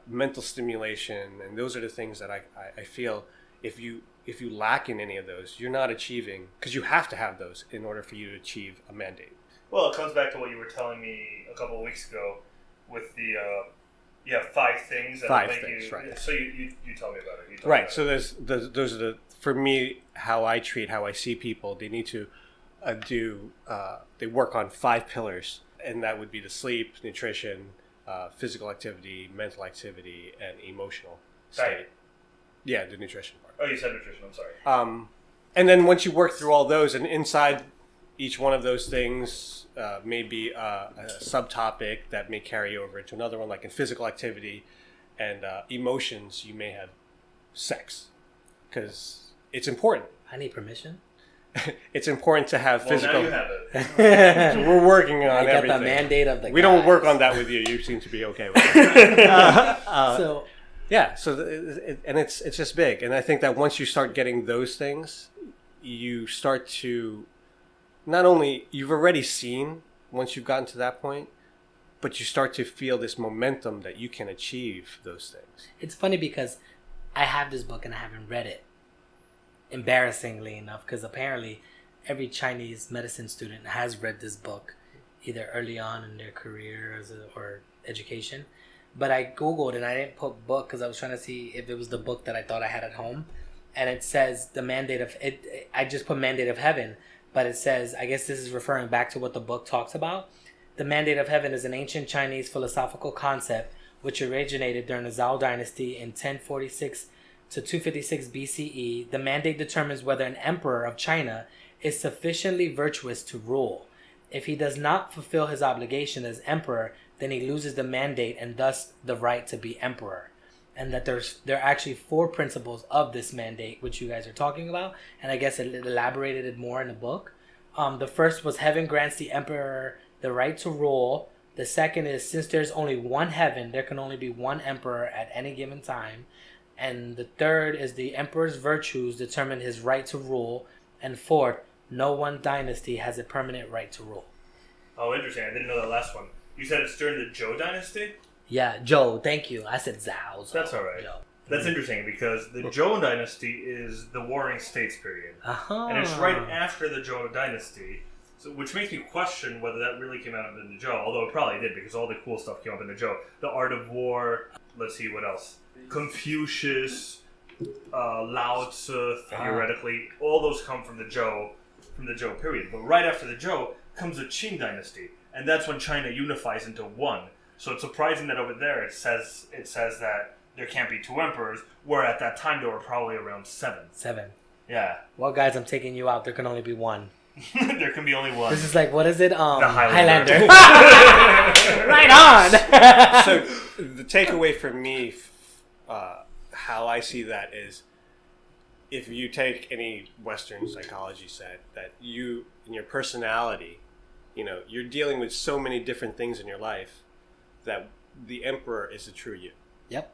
mental stimulation, and those are the things that I feel if you lack in any of those, you're not achieving, because you have to have those in order for you to achieve a mandate. Well, it comes back to what you were telling me a couple of weeks ago with the you have 5 things that Five make things, you. right. So you tell me about it. Right. So those are for me, how I see people. They need to they work on 5 pillars, and that would be the sleep, nutrition, physical activity, mental activity, and emotional state. Diet. Yeah, the nutrition part. Oh, you said nutrition. I'm sorry. And then once you work through all those, and inside each one of those things may be a subtopic that may carry over into another one, like in physical activity and emotions, you may have sex, because it's important. I need permission. It's important to have Well, physical. now you have it. We're working on I got everything. the mandate of the We don't work guys. on that with you. You seem to be okay with it. So Yeah, and it's just big, and I think that once you start getting those things, you start to not only you've already seen once you've gotten to that point, but you start to feel this momentum that you can achieve those things. it's funny because I have this book and I haven't read it. Embarrassingly enough, because apparently every Chinese medicine student has read this book, either early on in their career or education. But I Googled and I didn't put book because I was trying to see if it was the book that I thought I had at home. And it says the mandate of it. I just put mandate of heaven, but it says, I guess this is referring back to what the book talks about. The mandate of heaven is an ancient Chinese philosophical concept which originated during the Zhou dynasty in 1046 to 256 BCE. The mandate determines whether an emperor of China is sufficiently virtuous to rule. If he does not fulfill his obligation as emperor, then he loses the mandate and thus the right to be emperor. And that there are actually 4 principles of this mandate, which you guys are talking about. And I guess it elaborated it more in the book. The first was heaven grants the emperor the right to rule. The second is, since there's only one heaven, there can only be one emperor at any given time. And the third is the emperor's virtues determine his right to rule. And fourth, no one dynasty has a permanent right to rule. Oh, interesting. I didn't know that last one. You said it's during the Zhou dynasty? Yeah, Zhou, thank you. I said Zhao. That's all right. Zhou. That's interesting because the Zhou dynasty is the Warring States period. Uh-huh. And it's right after the Zhou dynasty, so, which makes me question whether that really came out of the Zhou, although it probably did because all the cool stuff came up in the Zhou. The art of war, let's see, what else? Confucius, Lao Tzu, theoretically, all those come from the Zhou period. But right after the Zhou comes the Qing dynasty, and that's when China unifies into one. So it's surprising that over there it says that there can't be two emperors, where at that time there were probably around 7. 7. Yeah. Well, guys, I'm taking you out. There can only be one. There can be only one. This is like, what is it? The Highlander. Right on. So the takeaway for me, how I see that is, if you take any Western psychology set, that you, in your personality, you're dealing with so many different things in your life that the emperor is the true you. Yep.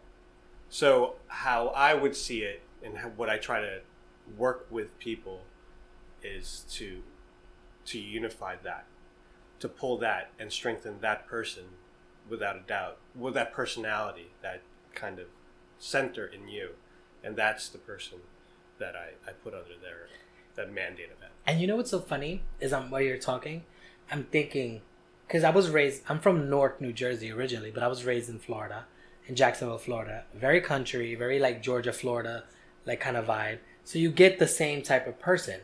So how I would see it and what I try to work with people is to unify that, to pull that and strengthen that person without a doubt, with that personality, that kind of center in you. And that's the person that I put under there, that mandate of that. And you know what's so funny is while you're talking, I'm thinking, because I'm from Newark, New Jersey originally, but I was raised in Florida, in Jacksonville, Florida. Very country, very like Georgia, Florida, like kind of vibe. So you get the same type of person,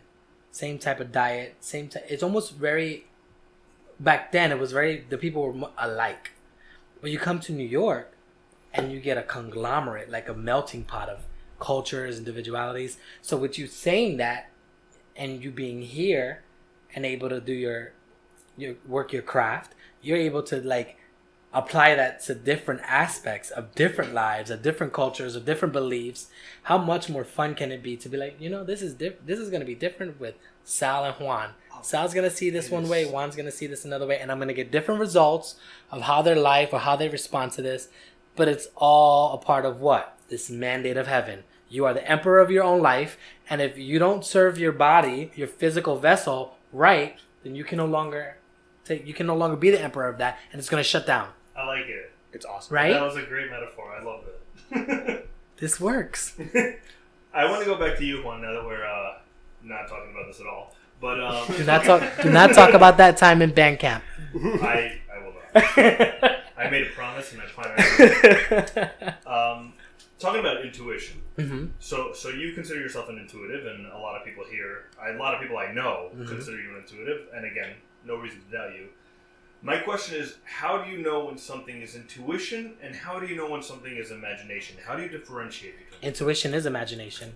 same type of diet, it's almost very, back then the people were alike. When you come to New York and you get a conglomerate, like a melting pot of cultures, individualities. So with you saying that and you being here and able to do your work, your craft, you're able to like apply that to different aspects of different lives, of different cultures, of different beliefs. How much more fun can it be to be like, this is going to be different with Sal and Juan. Sal's going to see this one way, Juan's going to see this another way, and I'm going to get different results of how their life or how they respond to this. But it's all a part of what? This mandate of heaven. You are the emperor of your own life, and if you don't serve your body, your physical vessel, right, then you can no longer be the emperor of that, and it's going to shut down. I like it. It's awesome. Right? That was a great metaphor. I love it. This works. I want to go back to you, Juan, now that we're not talking about this at all. But Do not talk about that time in band camp. I will not. I made a promise and I plan on it. Talking about intuition. Mm-hmm. So you consider yourself an intuitive, and a lot of people I know consider you an intuitive, and again, no reason to doubt you. My question is, how do you know when something is intuition, and how do you know when something is imagination? How do you differentiate between them? Intuition is imagination.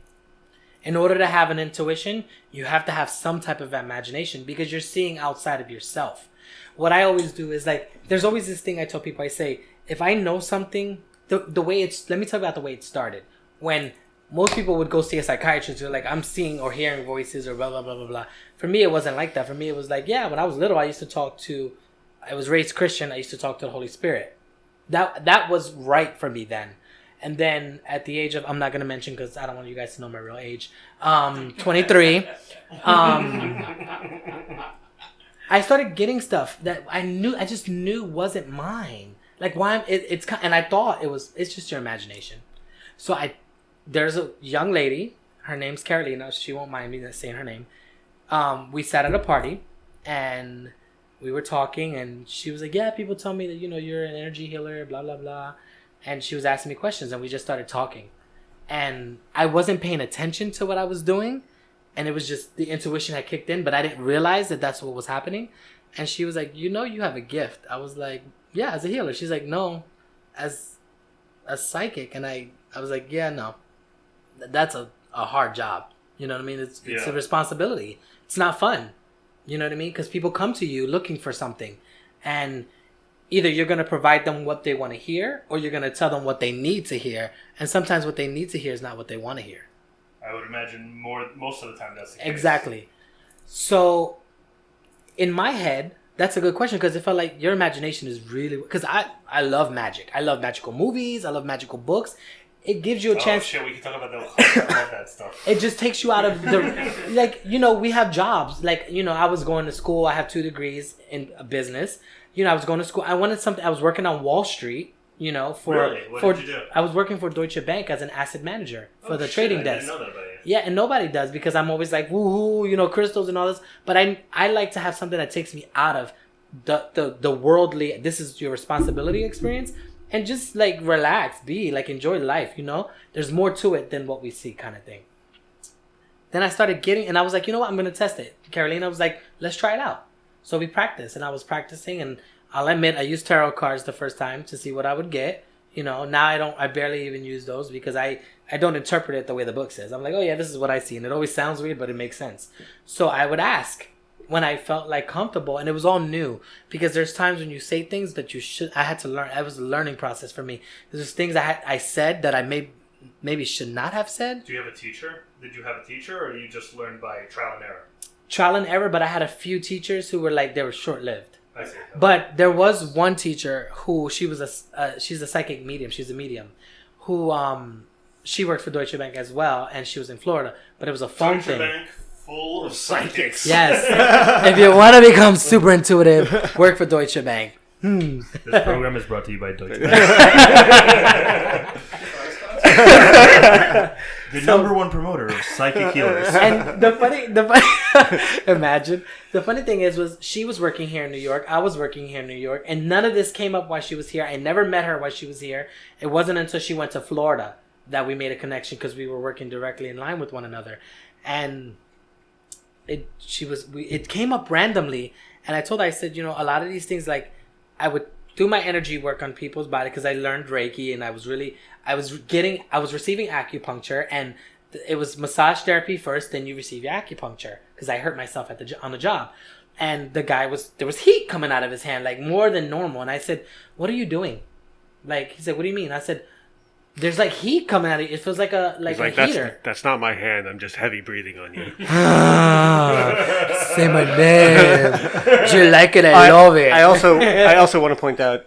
In order to have an intuition, you have to have some type of imagination because you're seeing outside of yourself. What I always do is there's always this thing I tell people. I say, if I know something, the way let me tell you about the way it started. When most people would go see a psychiatrist, they're like, I'm seeing or hearing voices or blah, blah, blah, blah, blah. For me, it wasn't like that. For me, it was like, when I was little, I was raised Christian. I used to talk to the Holy Spirit. That was right for me then. And then at the age of, I'm not going to mention because I don't want you guys to know my real age, 23, I started getting stuff that I just knew wasn't mine. Like why and I thought it's just your imagination. So there's a young lady, her name's Carolina. She won't mind me saying her name. We sat at a party and we were talking and she was like, yeah, people tell me that, you're an energy healer, blah, blah, blah. And she was asking me questions and we just started talking. And I wasn't paying attention to what I was doing. And it was just the intuition had kicked in, but I didn't realize that that's what was happening. And she was like, you have a gift. I was like, yeah, as a healer. She's like, no, as a psychic. And I was like, yeah, no, that's a hard job. You know what I mean? It's a responsibility. It's not fun. You know what I mean? Because people come to you looking for something. And either you're going to provide them what they want to hear or you're going to tell them what they need to hear. And sometimes what they need to hear is not what they want to hear. I would imagine most of the time that's the case. Exactly. So in my head, that's a good question because it felt like your imagination is really... Because I love magic. I love magical movies. I love magical books. It gives you a chance... Oh, shit, we can talk about that. I love that stuff. It just takes you out of the... we have jobs. I was going to school. I have 2 degrees in business. I was going to school. I wanted something... I was working on Wall Street, You know, for Really? What for did you do? I was working for Deutsche Bank as an asset manager for Oh, the shit, trading I desk. didn't know that about you. Yeah, and nobody does because I'm always like woohoo, you know, crystals and all this. But I like to have something that takes me out of the worldly. This is your responsibility experience, and just like relax, be like enjoy life. You know, there's more to it than what we see, kind of thing. Then I started getting, and I was like, you know what, I'm gonna test it. Carolina was like, let's try it out. So we practiced, and I was practicing, and I'll admit I used tarot cards the first time to see what I would get. You know, now I barely even use those because I don't interpret it the way the book says. I'm like, oh yeah, this is what I see. And it always sounds weird, but it makes sense. So I would ask when I felt like comfortable, and it was all new because there's times when you say things that I had to learn. It was a learning process for me. There's things I said that I maybe should not have said. Do you have a teacher? Did you have a teacher, or you just learned by trial and error? Trial and error, but I had a few teachers who were like, they were short-lived. I see. But there was one teacher who she's a psychic medium. She's a medium who she worked for Deutsche Bank as well, and she was in Florida. But it was a phone Deutsche thing. Bank full of psychics. Yes. If you want to become super intuitive, work for Deutsche Bank. This program is brought to you by Deutsche Bank. The number one promoter of psychic healers. And the funny imagine the funny thing was she was working here in New York, I was working here in New York, and none of this came up while she was here. I never met her while she was here. It wasn't until she went to Florida that we made a connection because we were working directly in line with one another, and it came up randomly. And I told her, I said, you know, a lot of these things, like I would do my energy work on people's body because I learned Reiki, and I was receiving acupuncture, and it was massage therapy first, then you receive your acupuncture because I hurt myself on the job. And the guy there was heat coming out of his hand, like more than normal. And I said, what are you doing? Like, he said, what do you mean? I said, there's like heat coming out of it. It feels like a heater. That's not my hand. I'm just heavy breathing on you. Say my name. Do you like it? I love it. I also want to point out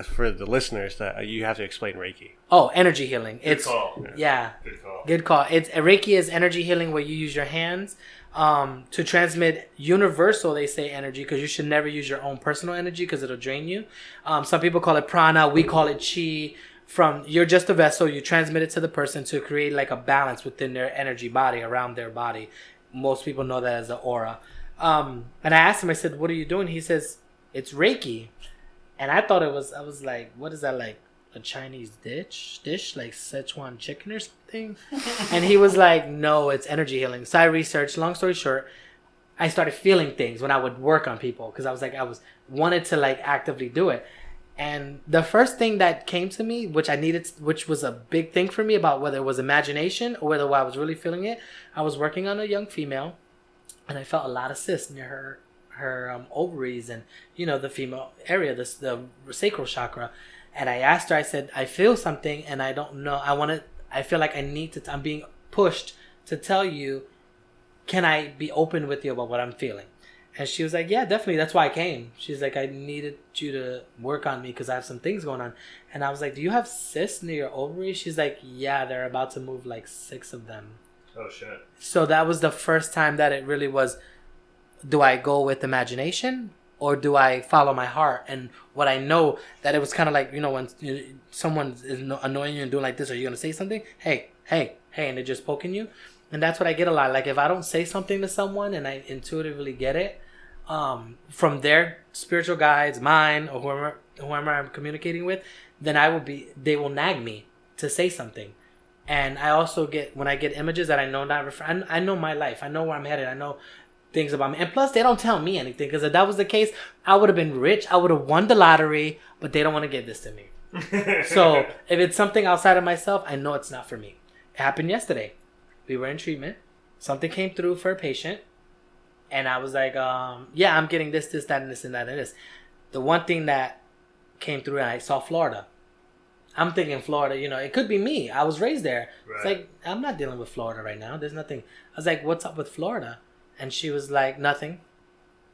for the listeners that you have to explain Reiki. Oh, energy healing. Good call. Yeah. Good call. Good call. Reiki is energy healing where you use your hands to transmit universal, they say, energy, because you should never use your own personal energy because it'll drain you. Some people call it prana. We call it chi. You're just a vessel. You transmit it to the person to create like a balance within their energy body, around their body. Most people know that as the aura. And I asked him, I said, what are you doing? He says, it's Reiki. And I thought I was like, what is that, like a Chinese dish like Szechuan chicken or something? And he was like, no, it's energy healing. So I researched. Long story short, I started feeling things when I would work on people because I wanted to like actively do it. And the first thing that came to me, which was a big thing for me about whether it was imagination or whether I was really feeling it, I was working on a young female, and I felt a lot of cysts near her ovaries and, you know, the female area, the sacral chakra. And I asked her, I said, I feel something and I don't know. I feel like I'm being pushed to tell you, can I be open with you about what I'm feeling? And she was like, yeah, definitely. That's why I came. She's like, I needed you to work on me because I have some things going on. And I was like, do you have cysts near your ovaries? She's like, yeah, they're about to move like 6 of them. Oh, shit. So that was the first time that it really was, do I go with imagination or do I follow my heart? And what I know that it was kind of like, you know, when someone is annoying you and doing like this, are you going to say something? Hey, and they're just poking you. And that's what I get a lot. Like if I don't say something to someone and I intuitively get it from their spiritual guides, mine, or whoever I'm communicating with, then they will nag me to say something. And I also when I get images that I know I know my life. I know where I'm headed. I know things about me. And plus, they don't tell me anything. Because if that was the case, I would have been rich. I would have won the lottery. But they don't want to give this to me. So if it's something outside of myself, I know it's not for me. It happened yesterday. We were in treatment. Something came through for a patient. And I was like, yeah, I'm getting this, that, and this, and that, and this. The one thing that came through, and I saw Florida. I'm thinking Florida, you know, it could be me. I was raised there. Right. It's like, I'm not dealing with Florida right now. There's nothing. I was like, what's up with Florida? And she was like, nothing.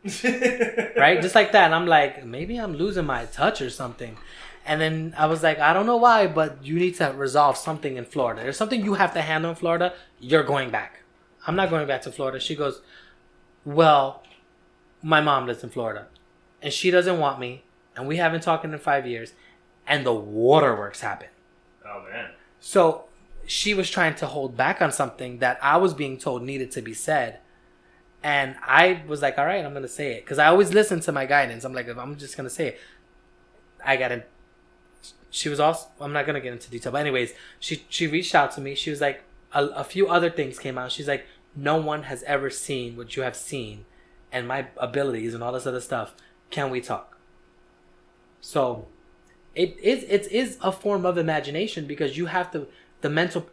Right? Just like that. And I'm like, maybe I'm losing my touch or something. And then I was like, I don't know why, but you need to resolve something in Florida. There's something you have to handle in Florida. You're going back. I'm not going back to Florida. She goes, well, my mom lives in Florida. And she doesn't want me. And we haven't talked in 5 years. and the waterworks happen. Oh man. So she was trying to hold back on something that I was being told needed to be said. And I was like, all right, I'm going to say it. Because I always listen to my guidance. I'm like, if I'm just going to say it. She was also, I'm not going to get into detail. But anyways, she reached out to me. She was like, a few other things came out. She's like, no one has ever seen what you have seen and my abilities and all this other stuff. Can we talk? So it is a form of imagination because you have to,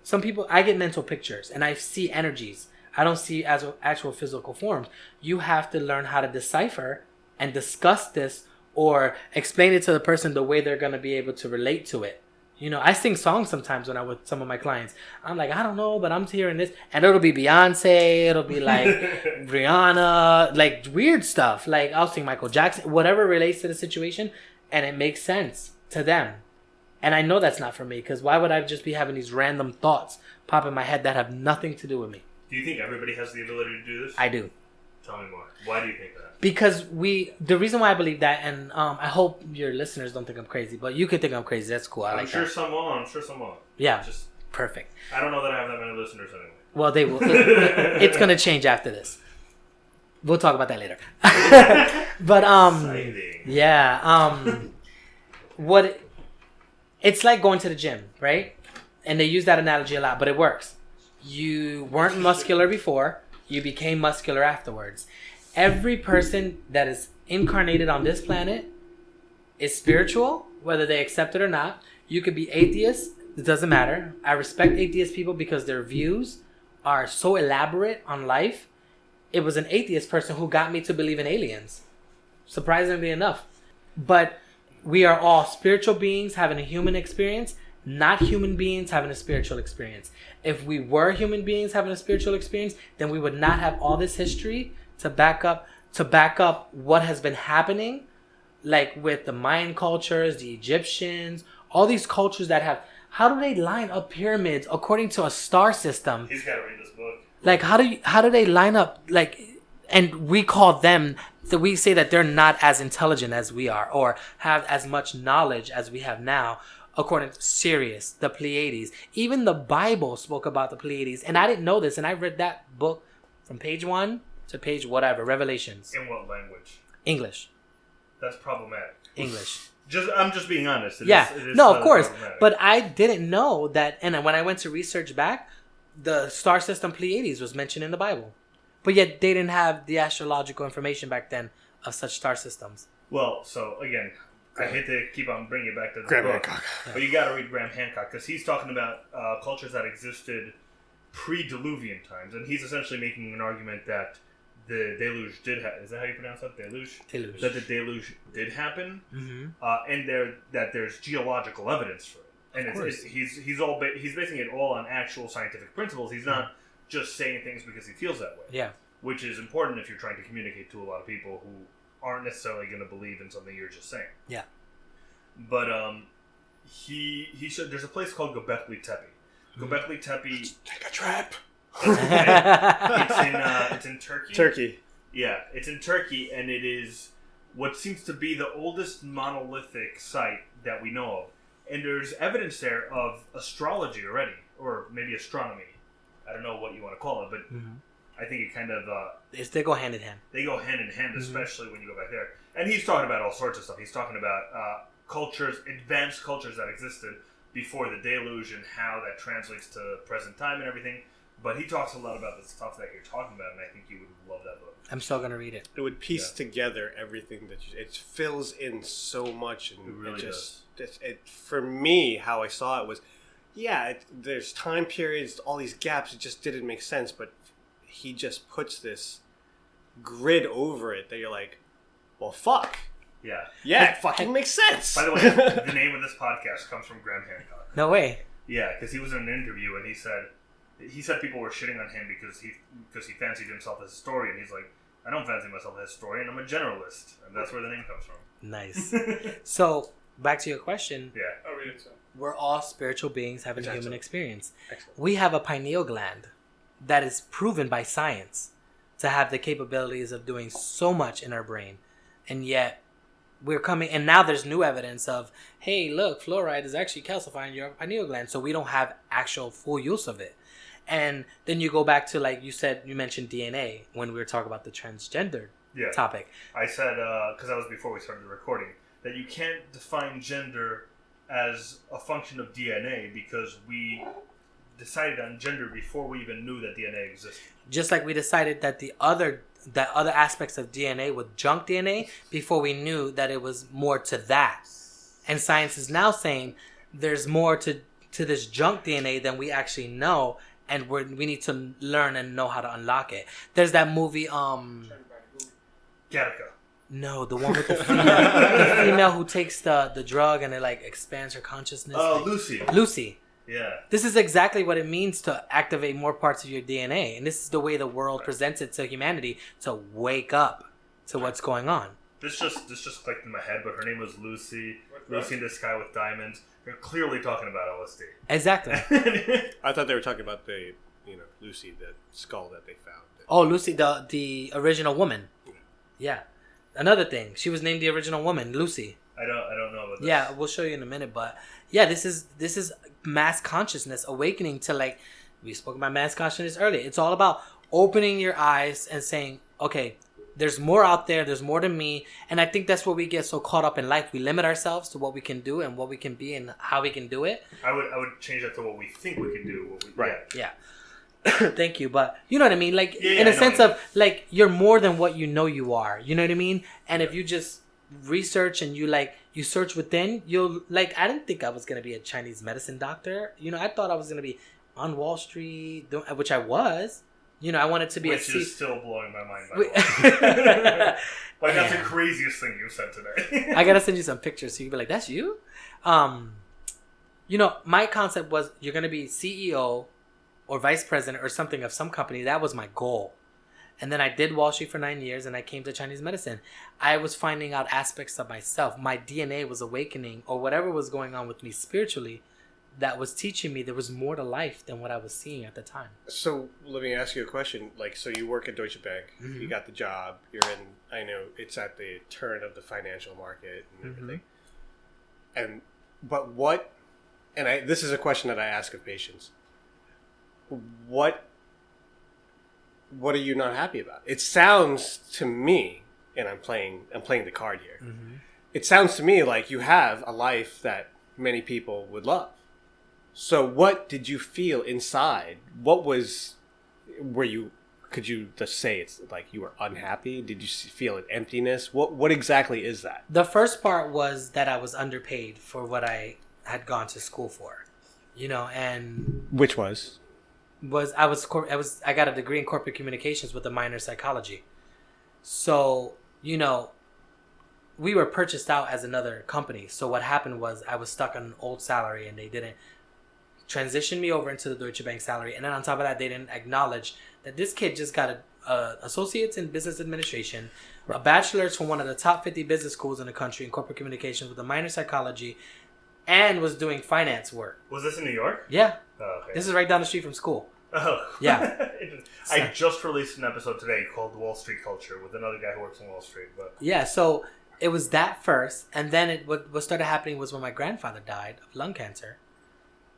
some people, I get mental pictures and I see energies. I don't see as actual physical forms. You have to learn how to decipher and discuss this or explain it to the person the way they're going to be able to relate to it. You know, I sing songs sometimes when I'm with some of my clients. I'm like, I don't know, but I'm hearing this. And it'll be Beyonce. It'll be like Rihanna, like weird stuff. Like I'll sing Michael Jackson, whatever relates to the situation. And it makes sense to them. And I know that's not for me because why would I just be having these random thoughts pop in my head that have nothing to do with me? Do you think everybody has the ability to do this? I do. Tell me more. Why do you think that? Because the reason why I believe that, and I hope your listeners don't think I'm crazy, but you could think I'm crazy. That's cool. I'm sure some will. Yeah. Just perfect. I don't know that I have that many listeners anyway. Well, they will. It's going to change after this. We'll talk about that later. But, Exciting. Yeah. It's like going to the gym, right? And they use that analogy a lot, but it works. You weren't muscular before. You became muscular afterwards. Every person that is incarnated on this planet is spiritual, whether they accept it or not. You could be atheist. It doesn't matter. I respect atheist people because their views are so elaborate on life. It was an atheist person who got me to believe in aliens, surprisingly enough. But we are all spiritual beings having a human experience, not human beings having a spiritual experience. If we were human beings having a spiritual experience, then we would not have all this history to back up what has been happening, like with the Mayan cultures, the Egyptians, all these cultures that have. How do they line up pyramids according to a star system? He's got to read this book. Like how do they line up like, and we call them. So we say that they're not as intelligent as we are, or have as much knowledge as we have now. According to Sirius, the Pleiades, even the Bible spoke about the Pleiades, and I didn't know this, and I read that book from page 1 to page whatever, Revelations. In what language? English. That's problematic. English. I'm just being honest. It is no, of course, but I didn't know that, and when I went to research back, the star system Pleiades was mentioned in the Bible, but yet they didn't have the astrological information back then of such star systems. Well, so again, I hate to keep on bringing it back to the Graham book, Hancock. but you got to read Graham Hancock because he's talking about cultures that existed pre-Diluvian times, and he's essentially making an argument that the deluge did happen. Is that how you pronounce that? Deluge? Deluge. That the deluge did happen, Mm-hmm. and that there's geological evidence for it. And he's basing it all on actual scientific principles. He's not just saying things because he feels that way. Yeah. Which is important if you're trying to communicate to a lot of people who aren't necessarily going to believe in something you're just saying. Yeah. But he said there's a place called Göbekli Tepe. Göbekli Tepe. Take a trip. It's in Turkey. Turkey. Yeah, it's in Turkey, and it is what seems to be the oldest monolithic site that we know of. And there's evidence there of astrology already, or maybe astronomy. I don't know what you want to call it, but I think it kind of... they go hand in hand. They go hand in hand, especially when you go back there. And he's talking about all sorts of stuff. He's talking about cultures, advanced cultures that existed before the deluge and how that translates to present time and everything. But he talks a lot about the stuff that you're talking about, and I think you would love that book. I'm still going to read it. It would piece together everything that it fills in so much, and It really does. For me, how I saw it was, there's time periods, all these gaps. It just didn't make sense, but he just puts this grid over it that you're like, well, fuck. Yeah. It fucking makes sense. By the way, the name of this podcast comes from Graham Hancock. No way. Yeah, because he was in an interview and he said people were shitting on him because he fancied himself as a historian. He's like, I don't fancy myself as a historian. I'm a generalist, and that's where the name comes from. Nice. So back to your question. Yeah. I'll read it too. We're all spiritual beings having a Exactly. human experience. Excellent. We have a pineal gland that is proven by science to have the capabilities of doing so much in our brain, and yet we're coming, and now there's new evidence of, hey, look, fluoride is actually calcifying your pineal gland, so we don't have actual full use of it. And then you go back to, like you said, you mentioned DNA when we were talking about the transgender topic. I said, because that was before we started the recording, that you can't define gender as a function of DNA because we decided on gender before we even knew that DNA existed. Just like we decided that the other aspects of DNA were junk DNA before we knew that it was more to that. And science is now saying there's more to this junk DNA than we actually know, and we need to learn and know how to unlock it. There's that movie, Gattaca. No, the one with the female, the female who takes the drug and it like expands her consciousness. Oh, like, Lucy. Lucy. Yeah. This is exactly what it means to activate more parts of your DNA, and this is the way the world presents it to humanity, to wake up to what's going on. This just clicked in my head, but her name was Lucy. Lucy in the Sky with Diamonds. They're clearly talking about LSD. Exactly. I thought they were talking about the, Lucy, the skull that they found. Oh, Lucy, the original woman. Yeah. Another thing, she was named the original woman, Lucy. I don't know about this. Yeah, we'll show you in a minute, but yeah, this is mass consciousness awakening to, like, we spoke about mass consciousness earlier. It's all about opening your eyes and saying, okay, there's more out there, there's more than me. And I think that's where we get so caught up in life. We limit ourselves to what we can do and what we can be and how we can do it. I would change that to what we think we can do. Yeah. Thank you, but you know what I mean? Like, yeah, in a sense of, like, you're more than what you know you are. You know what I mean? And if you just research and you search within, you'll, like, I didn't think I was going to be a Chinese medicine doctor. I thought I was going to be on Wall Street, which I was. I wanted to be which is still blowing my mind, by the way. Like, that's the craziest thing you said today. I got to send you some pictures so you can be like, that's you? My concept was you're going to be CEO or vice president or something of some company. That was my goal. And then I did Wall Street for 9 years and I came to Chinese medicine. I was finding out aspects of myself. My DNA was awakening, or whatever was going on with me spiritually that was teaching me there was more to life than what I was seeing at the time. So let me ask you a question. Like, so you work at Deutsche Bank, you got the job, you're in, I know it's at the turn of the financial market and everything. This is a question that I ask of patients. What are you not happy about? It sounds to me, and I'm playing the card here. It sounds to me like you have a life that many people would love. So what did you feel inside? Could you just say it's like you were unhappy? Did you feel an emptiness? What exactly is that? The first part was that I was underpaid for what I had gone to school for, and which was I got a degree in corporate communications with a minor in psychology. So, we were purchased out as another company. So what happened was I was stuck on an old salary and they didn't transition me over into the Deutsche Bank salary. And then on top of that, they didn't acknowledge that this kid just got a associates in business administration, a bachelor's from one of the top 50 business schools in the country in corporate communications with a minor in psychology, and was doing finance work. Was this in New York? Yeah. Oh, okay. This is right down the street from school. Oh. Yeah. I just released an episode today called Wall Street Culture with another guy who works in Wall Street. But yeah, so it was that first, and then what started happening was when my grandfather died of lung cancer,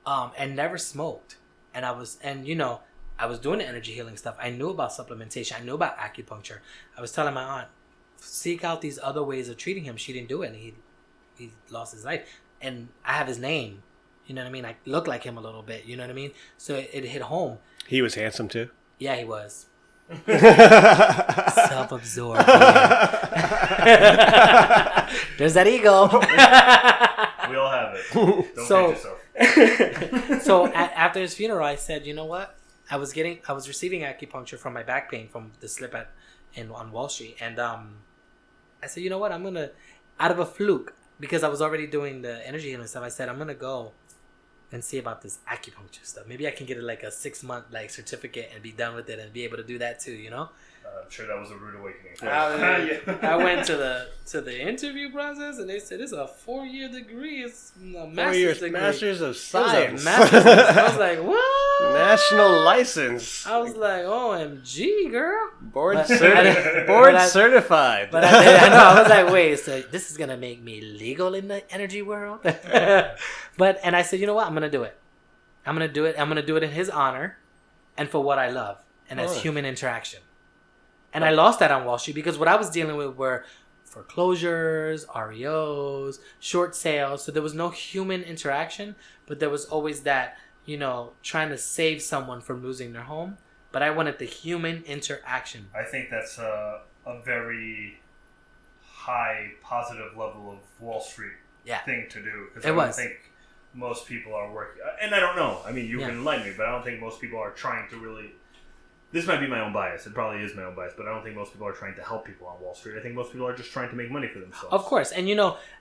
and never smoked. And I was doing the energy healing stuff. I knew about supplementation. I knew about acupuncture. I was telling my aunt, seek out these other ways of treating him. She didn't do it, and he lost his life. And I have his name. You know what I mean? I look like him a little bit. You know what I mean? So it hit home. He was handsome too? Yeah, he was. Self-absorbed. There's that ego. We all have it. Don't hate yourself. So after his funeral, I said, you know what? I was receiving acupuncture from my back pain from the slip on Wall Street, and I said, you know what? I'm gonna, out of a fluke, because I was already doing the energy healing stuff, I said, I'm gonna go and see about this acupuncture stuff. Maybe I can get like a 6-month certificate and be done with it and be able to do that too, I'm sure that was a rude awakening. I went to the interview process and they said it's a 4-year degree. It's a master's degree. Masters of Science. I was like, what? National license. I was like, OMG, girl. Board, But- board but I- certified. But I know, I was like, wait, so this is going to make me legal in the energy world? And I said, you know what? I'm going to do it. I'm going to do it. I'm going to do it in his honor and for what I love. And that's Alright. human interaction. And I lost that on Wall Street because what I was dealing with were foreclosures, REOs, short sales. So there was no human interaction, but there was always that, trying to save someone from losing their home. But I wanted the human interaction. I think that's a very high positive level of Wall Street Yeah. thing to do. Because It I don't was. think most people are working. And I don't know. I mean, you Yeah. can enlighten me, but I don't think most people are trying to really. This might be my own bias. It probably is my own bias, but I don't think most people are trying to help people on Wall Street. I think most people are just trying to make money for themselves. Of course. And,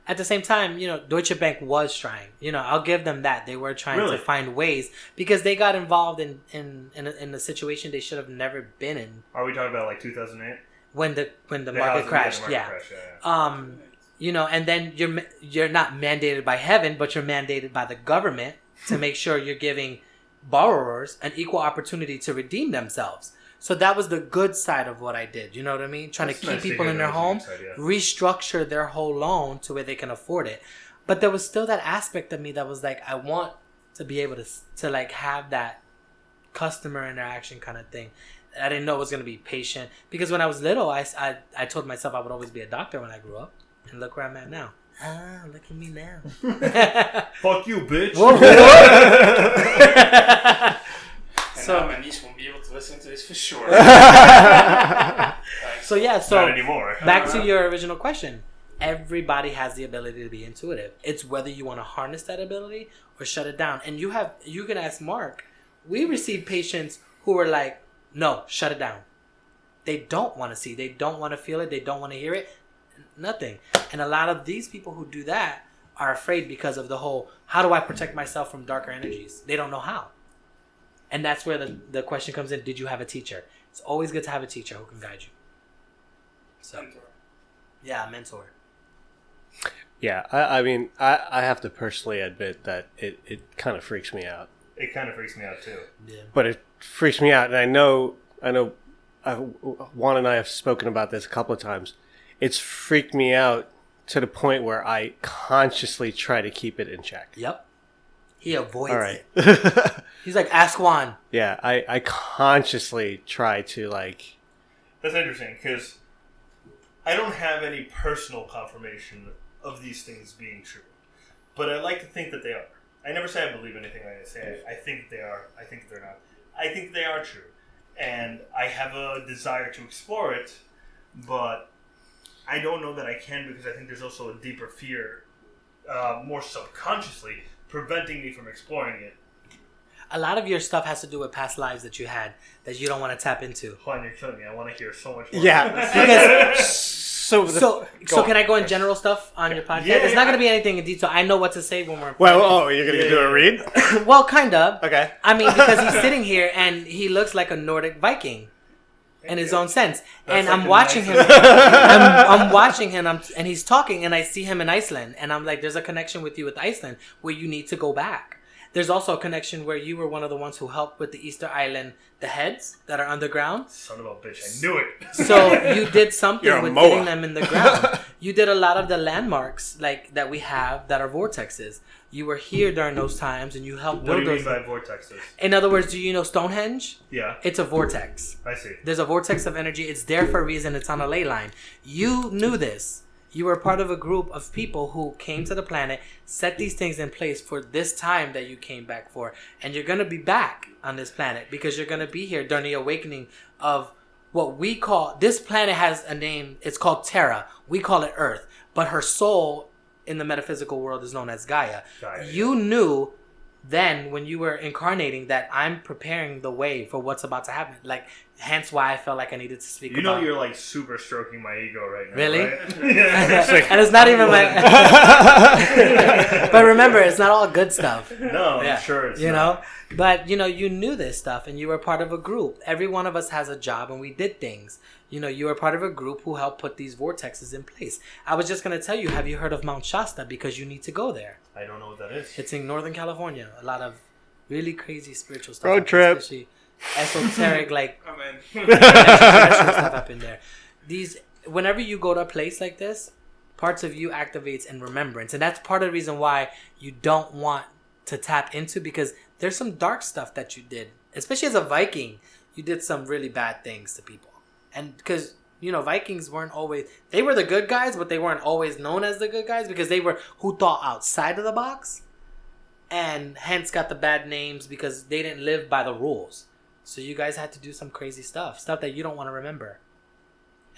at the same time, Deutsche Bank was trying. I'll give them that. They were trying Really? to find ways because they got involved in a situation they should have never been in Are we talking about like 2008? when the The market housing- crashed. the Yeah. market crash, yeah. And then you're not mandated by heaven, but you're mandated by the government to make sure you're giving borrowers an equal opportunity to redeem themselves. So that was the good side of what I did. You know what I mean? Trying That's to keep nice to people hear in that their was home, the good side, yeah. restructure their whole loan to where they can afford it. But there was still that aspect of me that was like, I want to be able to like have that customer interaction kind of thing. I didn't know it was going to be patient because when I was little, I told myself I would always be a doctor when I grew up. And look where I'm at now. Ah, look at me now. Fuck you, bitch. And So- now my niece won't be able to listen to this for sure. So yeah, so Not anymore. back to your original question. Everybody has the ability to be intuitive. It's whether you want to harness that ability or shut it down. And you can ask Mark. We receive patients who are like, no, shut it down. They don't want to see. They don't want to feel it. They don't want to hear it. Nothing. And a lot of these people who do that are afraid because of the whole, how do I protect myself from darker energies? They don't know how. And that's where the question comes in. Did you have a teacher? It's always good to have a teacher who can guide you. So, yeah, a mentor. Yeah, I mean, I have to personally admit that it kind of freaks me out. It kind of freaks me out too. Yeah. But it freaks me out, and I know, Juan and I have spoken about this a couple of times. It's freaked me out to the point where I consciously try to keep it in check. Yep. He avoids All right. it. He's like, ask Juan. Yeah, I consciously try to like. That's interesting because I don't have any personal confirmation of these things being true, but I like to think that they are. I never say I believe anything I say. I think they are. I think they're not. I think they are true, and I have a desire to explore it, but I don't know that I can because I think there's also a deeper fear, more subconsciously, preventing me from exploring it. A lot of your stuff has to do with past lives that you had that you don't want to tap into. Juan, you're killing me. I want to hear so much more. Yeah. So can I go in general stuff on your podcast? Yeah, It's not yeah. going to be anything in detail. I know what to say when we're... Well, you're gonna do a read? Well, kind of. Okay. I mean, because he's sitting here and he looks like a Nordic Viking in his own sense. And like I'm the watching him. nicest- I'm watching him and he's talking and I see him in Iceland. And I'm like, there's a connection with you with Iceland where you need to go back. There's also a connection where you were one of the ones who helped with the Easter Island, the heads that are underground. Son of a bitch, I knew it. So you did something You're a with moa. getting them in the ground. You did a lot of the landmarks like that we have that are vortexes. You were here during those times and you helped What do build you those. mean by vortexes? In other words, do you know Stonehenge? Yeah, It's a vortex. I see. There's a vortex of energy. It's there for a reason. It's on a ley line. You knew this. You were part of a group of people who came to the planet, set these things in place for this time that you came back for. And you're going to be back on this planet because you're going to be here during the awakening of what we call... This planet has a name. It's called Terra. We call it Earth. But her soul in the metaphysical world is known as Gaia. Gaia, You knew then when you were incarnating that I'm preparing the way for what's about to happen. Like, hence why I felt like I needed to speak You know about you're like super stroking my ego right now. Really? Right? Yeah. and it's not even my... But remember, it's not all good stuff. No, Yeah. I'm sure it's You not. know? But, you knew this stuff and you were part of a group. Every one of us has a job and we did things. You were part of a group who helped put these vortexes in place. I was just going to tell you, have you heard of Mount Shasta? Because you need to go there. I don't know what that is. It's in Northern California. A lot of really crazy spiritual stuff. Road happens, trip. especially esoteric, like I mean, extraterrestrial stuff up in there. Whenever you go to a place like this, parts of you activates in remembrance, and that's part of the reason why you don't want to tap into, because there's some dark stuff that you did, especially as a Viking. You did some really bad things to people, and because Vikings weren't always, they were the good guys, but they weren't always known as the good guys because they were who thought outside of the box, and hence got the bad names because they didn't live by the rules. So you guys had to do some crazy stuff that you don't want to remember.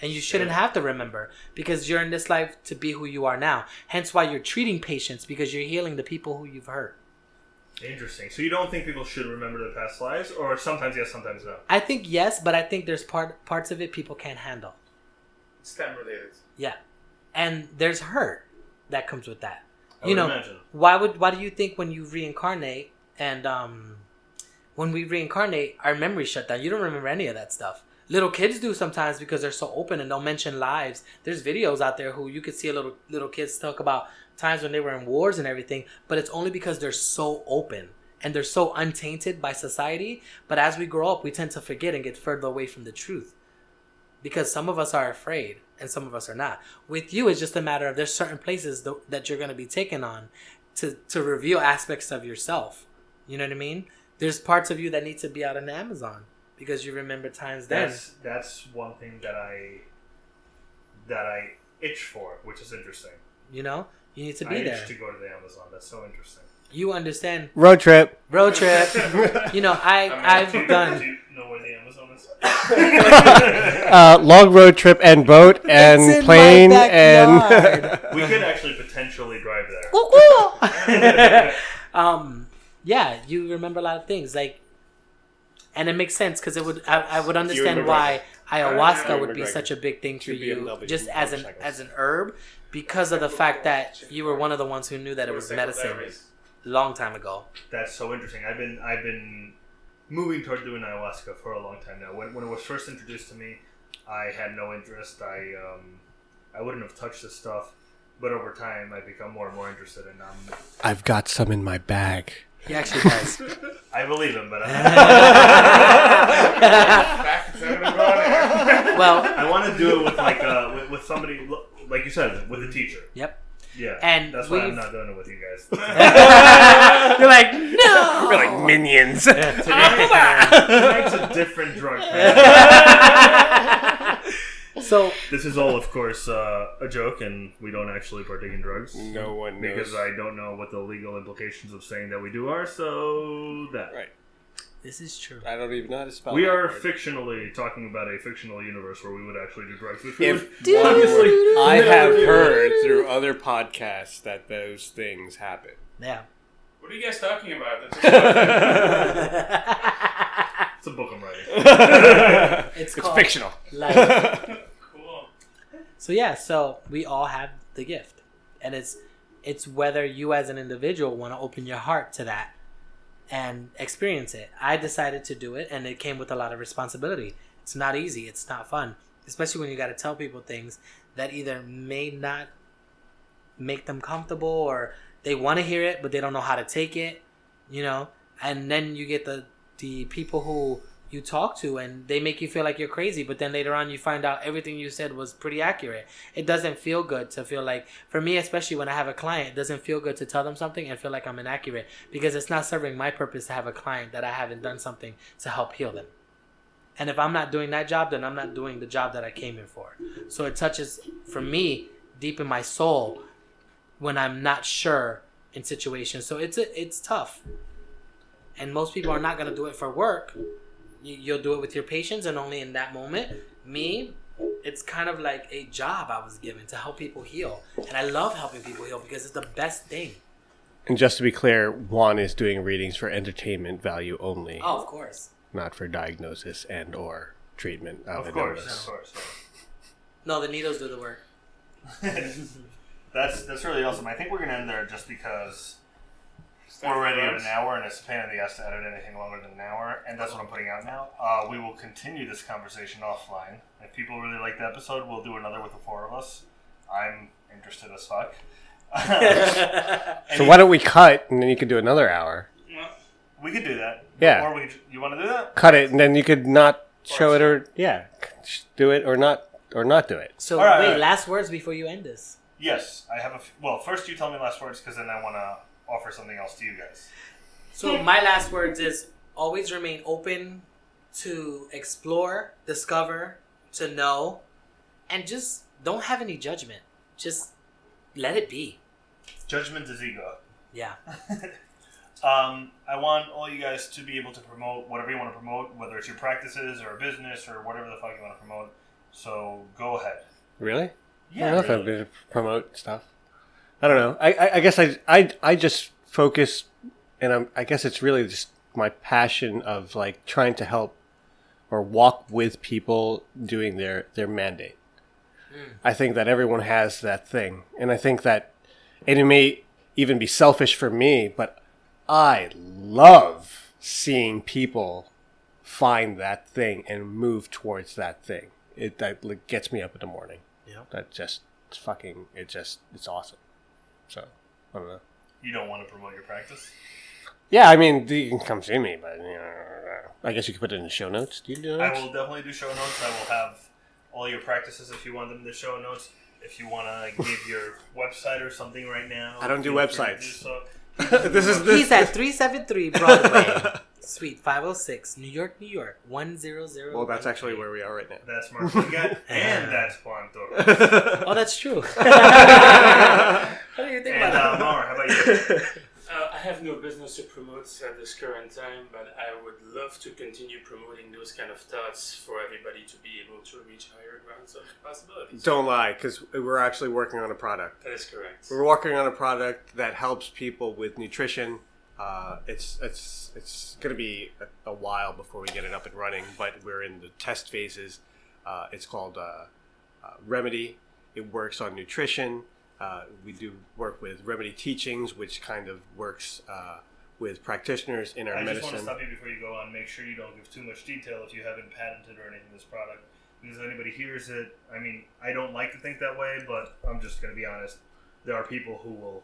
And you shouldn't have to remember, because you're in this life to be who you are now. Hence why you're treating patients, because you're healing the people who you've hurt. Interesting. So you don't think people should remember their past lives, or sometimes yes, sometimes no? I think yes, but I think there's parts of it people can't handle. it's time related. Yeah. And there's hurt that comes with that. I would imagine. Why do you think when you reincarnate and when we reincarnate, our memory shut down? You don't remember any of that stuff. Little kids do sometimes because they're so open and don't mention lives. There's videos out there who you could see little kids talk about times when they were in wars and everything, but it's only because they're so open and they're so untainted by society. But as we grow up, we tend to forget and get further away from the truth, because some of us are afraid and some of us are not. With you, it's just a matter of there's certain places that you're going to be taken on to reveal aspects of yourself. You know what I mean? There's parts of you that need to be out in the Amazon, because you remember times then. That's one thing that I itch for, which is interesting. You need to I be itch there. to go to the Amazon. That's so interesting. You understand. Road trip. Road trip. I've Do done. you know where the Amazon is? Long road trip and boat and It's in plane my and. backyard. We could actually potentially drive there. Yeah, you remember a lot of things, and it makes sense because I would understand remember why ayahuasca Ewan would be McGregor. such a big thing for Two you, BMW just as motorcycles. an herb, because of the fact that you were one of the ones who knew that it was medicine a long time ago. That's so interesting. I've been moving toward doing ayahuasca for a long time now. When it was first introduced to me, I had no interest. I wouldn't have touched this stuff, but over time I've become more and more interested, and I've got some in my bag. He actually does. I believe him, but Well, I want to do it with with somebody like you said, with a teacher. yep. Yeah, And that's why I'm we've- not doing it with you guys. You're like, no. We're like minions. Tonight's a different drug. So This is all, of course, a joke, and we don't actually partake in drugs. No one knows. Because I don't know what the legal implications of saying that we do are, so that. Right. this is true. I don't even know how to spell We that are word. fictionally talking about a fictional universe where we would actually do drugs. Which If we would obviously I never have do. heard through other podcasts that those things happen. Yeah. What are you guys talking about? It's a book I'm writing. It's It's called fictional. life. Cool. So yeah, so we all have the gift, and it's whether you as an individual want to open your heart to that and experience it. I decided to do it, and it came with a lot of responsibility. It's not easy. It's not fun, especially when you got to tell people things that either may not make them comfortable, or they want to hear it but they don't know how to take it, and then you get the people who you talk to and they make you feel like you're crazy, but then later on you find out everything you said was pretty accurate. It doesn't feel good to feel like, for me especially when I have a client, it doesn't feel good to tell them something and feel like I'm inaccurate, because it's not serving my purpose to have a client that I haven't done something to help heal them. And if I'm not doing that job, then I'm not doing the job that I came here for. So it touches, for me, deep in my soul when I'm not sure in situations. So it's tough. And most people are not going to do it for work. You'll do it with your patients, and only in that moment. Me, it's kind of like a job I was given to help people heal. And I love helping people heal because it's the best thing. And just to be clear, Juan is doing readings for entertainment value only, Oh, of course. not for diagnosis and or treatment of Of an course, illness. of course. No, the needles do the work. That's really awesome. I think we're going to end there just because we're already at an hour, and it's a pain in the ass to edit anything longer than an hour, and that's what I'm putting out now. We will continue this conversation offline. If people really like the episode, we'll do another with the four of us. I'm interested as fuck. So why don't we cut and then you can do another hour? Well, We could do that. Yeah. Or you want to do that? Cut it, and then you could not show it, or do it or not do it. So All right, wait, all right. last words before you end this. Yes, I have well, first you tell me last words, because then I want to offer something else to you guys. So my last words is always remain open to explore, discover, to know, and just don't have any judgment. Just let it be. Judgment is ego. Yeah. I want all you guys to be able to promote whatever you want to promote, whether it's your practices or a business or whatever the fuck you want to promote. So go ahead. Really? Yeah, I don't know if I'm really. going to promote stuff. I don't know. I guess I just focus, and I guess it's really just my passion of like trying to help or walk with people doing their mandate. I think that everyone has that thing, and I think that, and it may even be selfish for me, but I love seeing people find that thing and move towards that thing. That like, gets me up in the morning. Yeah. That just it's awesome. So I don't know. You don't want to promote your practice? Yeah, I mean, you can come see me, but I guess you could put it in the show notes. Do you do I notes? will definitely do show notes. I will have all your practices if you want them to show notes. If you want to give your website or something right now. I don't do feel free to websites. do so. This is He's at 373 Broadway, Suite 506, New York, New York, 100. Well, that's actually where we are right now. That's Martinga and that's Juan Torres. Oh, that's true. What do you think And about that? Mar, how about you? I have no business to promote at this current time, but I would love to continue promoting those kind of thoughts for everybody to be able to reach higher grounds of possibilities. Don't lie, because we're actually working on a product. That is correct. We're working on a product that helps people with nutrition. It's going to be a while before we get it up and running, but we're in the test phases. It's called Remedy. It works on nutrition. We do work with Remedy Teachings, which kind of works with practitioners in our I just medicine. want to stop you before you go on. Make sure you don't give too much detail if you haven't patented or anything this product. Because if anybody hears it, I mean, I don't like to think that way, but I'm just going to be honest. There are people who will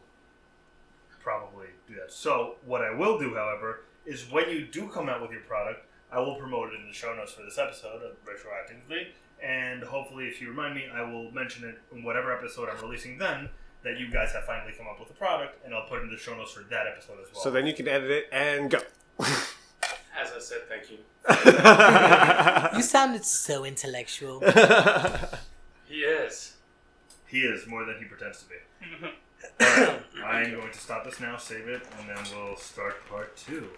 probably do that. So what I will do, however, is when you do come out with your product, I will promote it in the show notes for this episode retroactively. And hopefully, if you remind me, I will mention it in whatever episode I'm releasing then, that you guys have finally come up with a product, and I'll put it in the show notes for that episode as well. So then you can edit it and go. As I said, thank you. You sounded so intellectual. He is. He is more than he pretends to be. Alright, I'm going to stop this now, save it, and then we'll start part 2.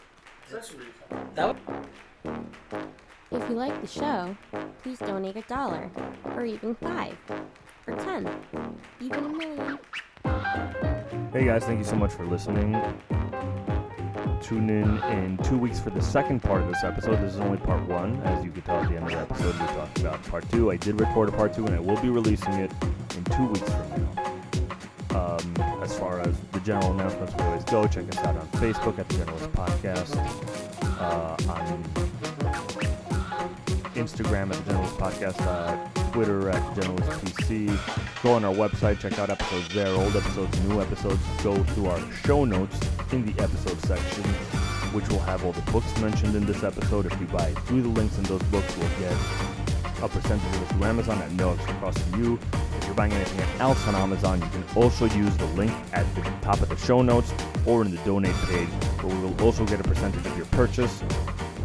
That's really fun. That would- If you like the show, please donate $1, or even 5, or 10, even $1 million. Hey guys, thank you so much for listening. Tune in 2 weeks for the second part of this episode. This is only part 1. As you can tell at the end of the episode, we talked about part 2. I did record a part 2, and I will be releasing it in 2 weeks from now. As far as the general announcements, we always go. Check us out on Facebook at the Generalist Podcast. On Instagram at the Generalist Podcast, Twitter at the Generalist PC. Go on our website, check out episodes there, old episodes, new episodes. Go through our show notes in the episode section, which will have all the books mentioned in this episode. If you buy through the links in those books, you'll get a percentage of it through Amazon at no extra cost to you. If you're buying anything else on Amazon, you can also use the link at the top of the show notes or in the donate page, where we will also get a percentage of your purchase.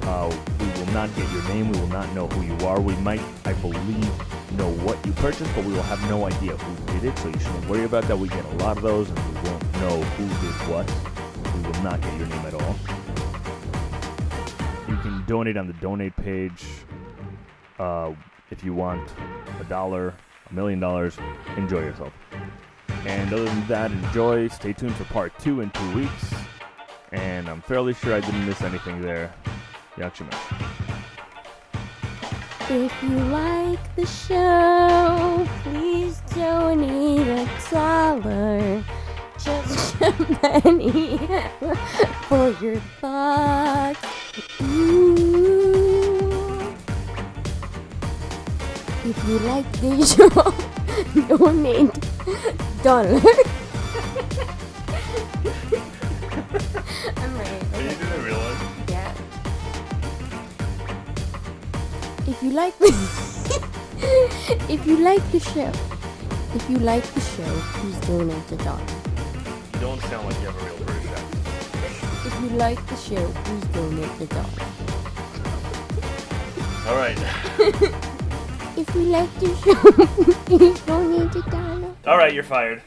We will not get your name. We will not know who you are. We might, I believe, know what you purchased, but we will have no idea who did it, so you shouldn't worry about that. We get a lot of those, and we won't know who did what. We will not get your name at all. You can donate on the donate page if you want $1, $1 million. Enjoy yourself. And other than that, enjoy. Stay tuned for part 2 in 2 weeks. And I'm fairly sure I didn't miss anything there. Yakshimash. If you like the show, please donate $1. Just a penny for your thoughts. Ooh. If you like the show, donate $1. I'm ready. Can you Okay. do the real one? Yeah. If you like the if you like the show, please donate a dollar. You don't sound like you have a real British accent. If you like the show, please donate a dollar. All right. If you like the show, please donate a dollar. All right, you're fired.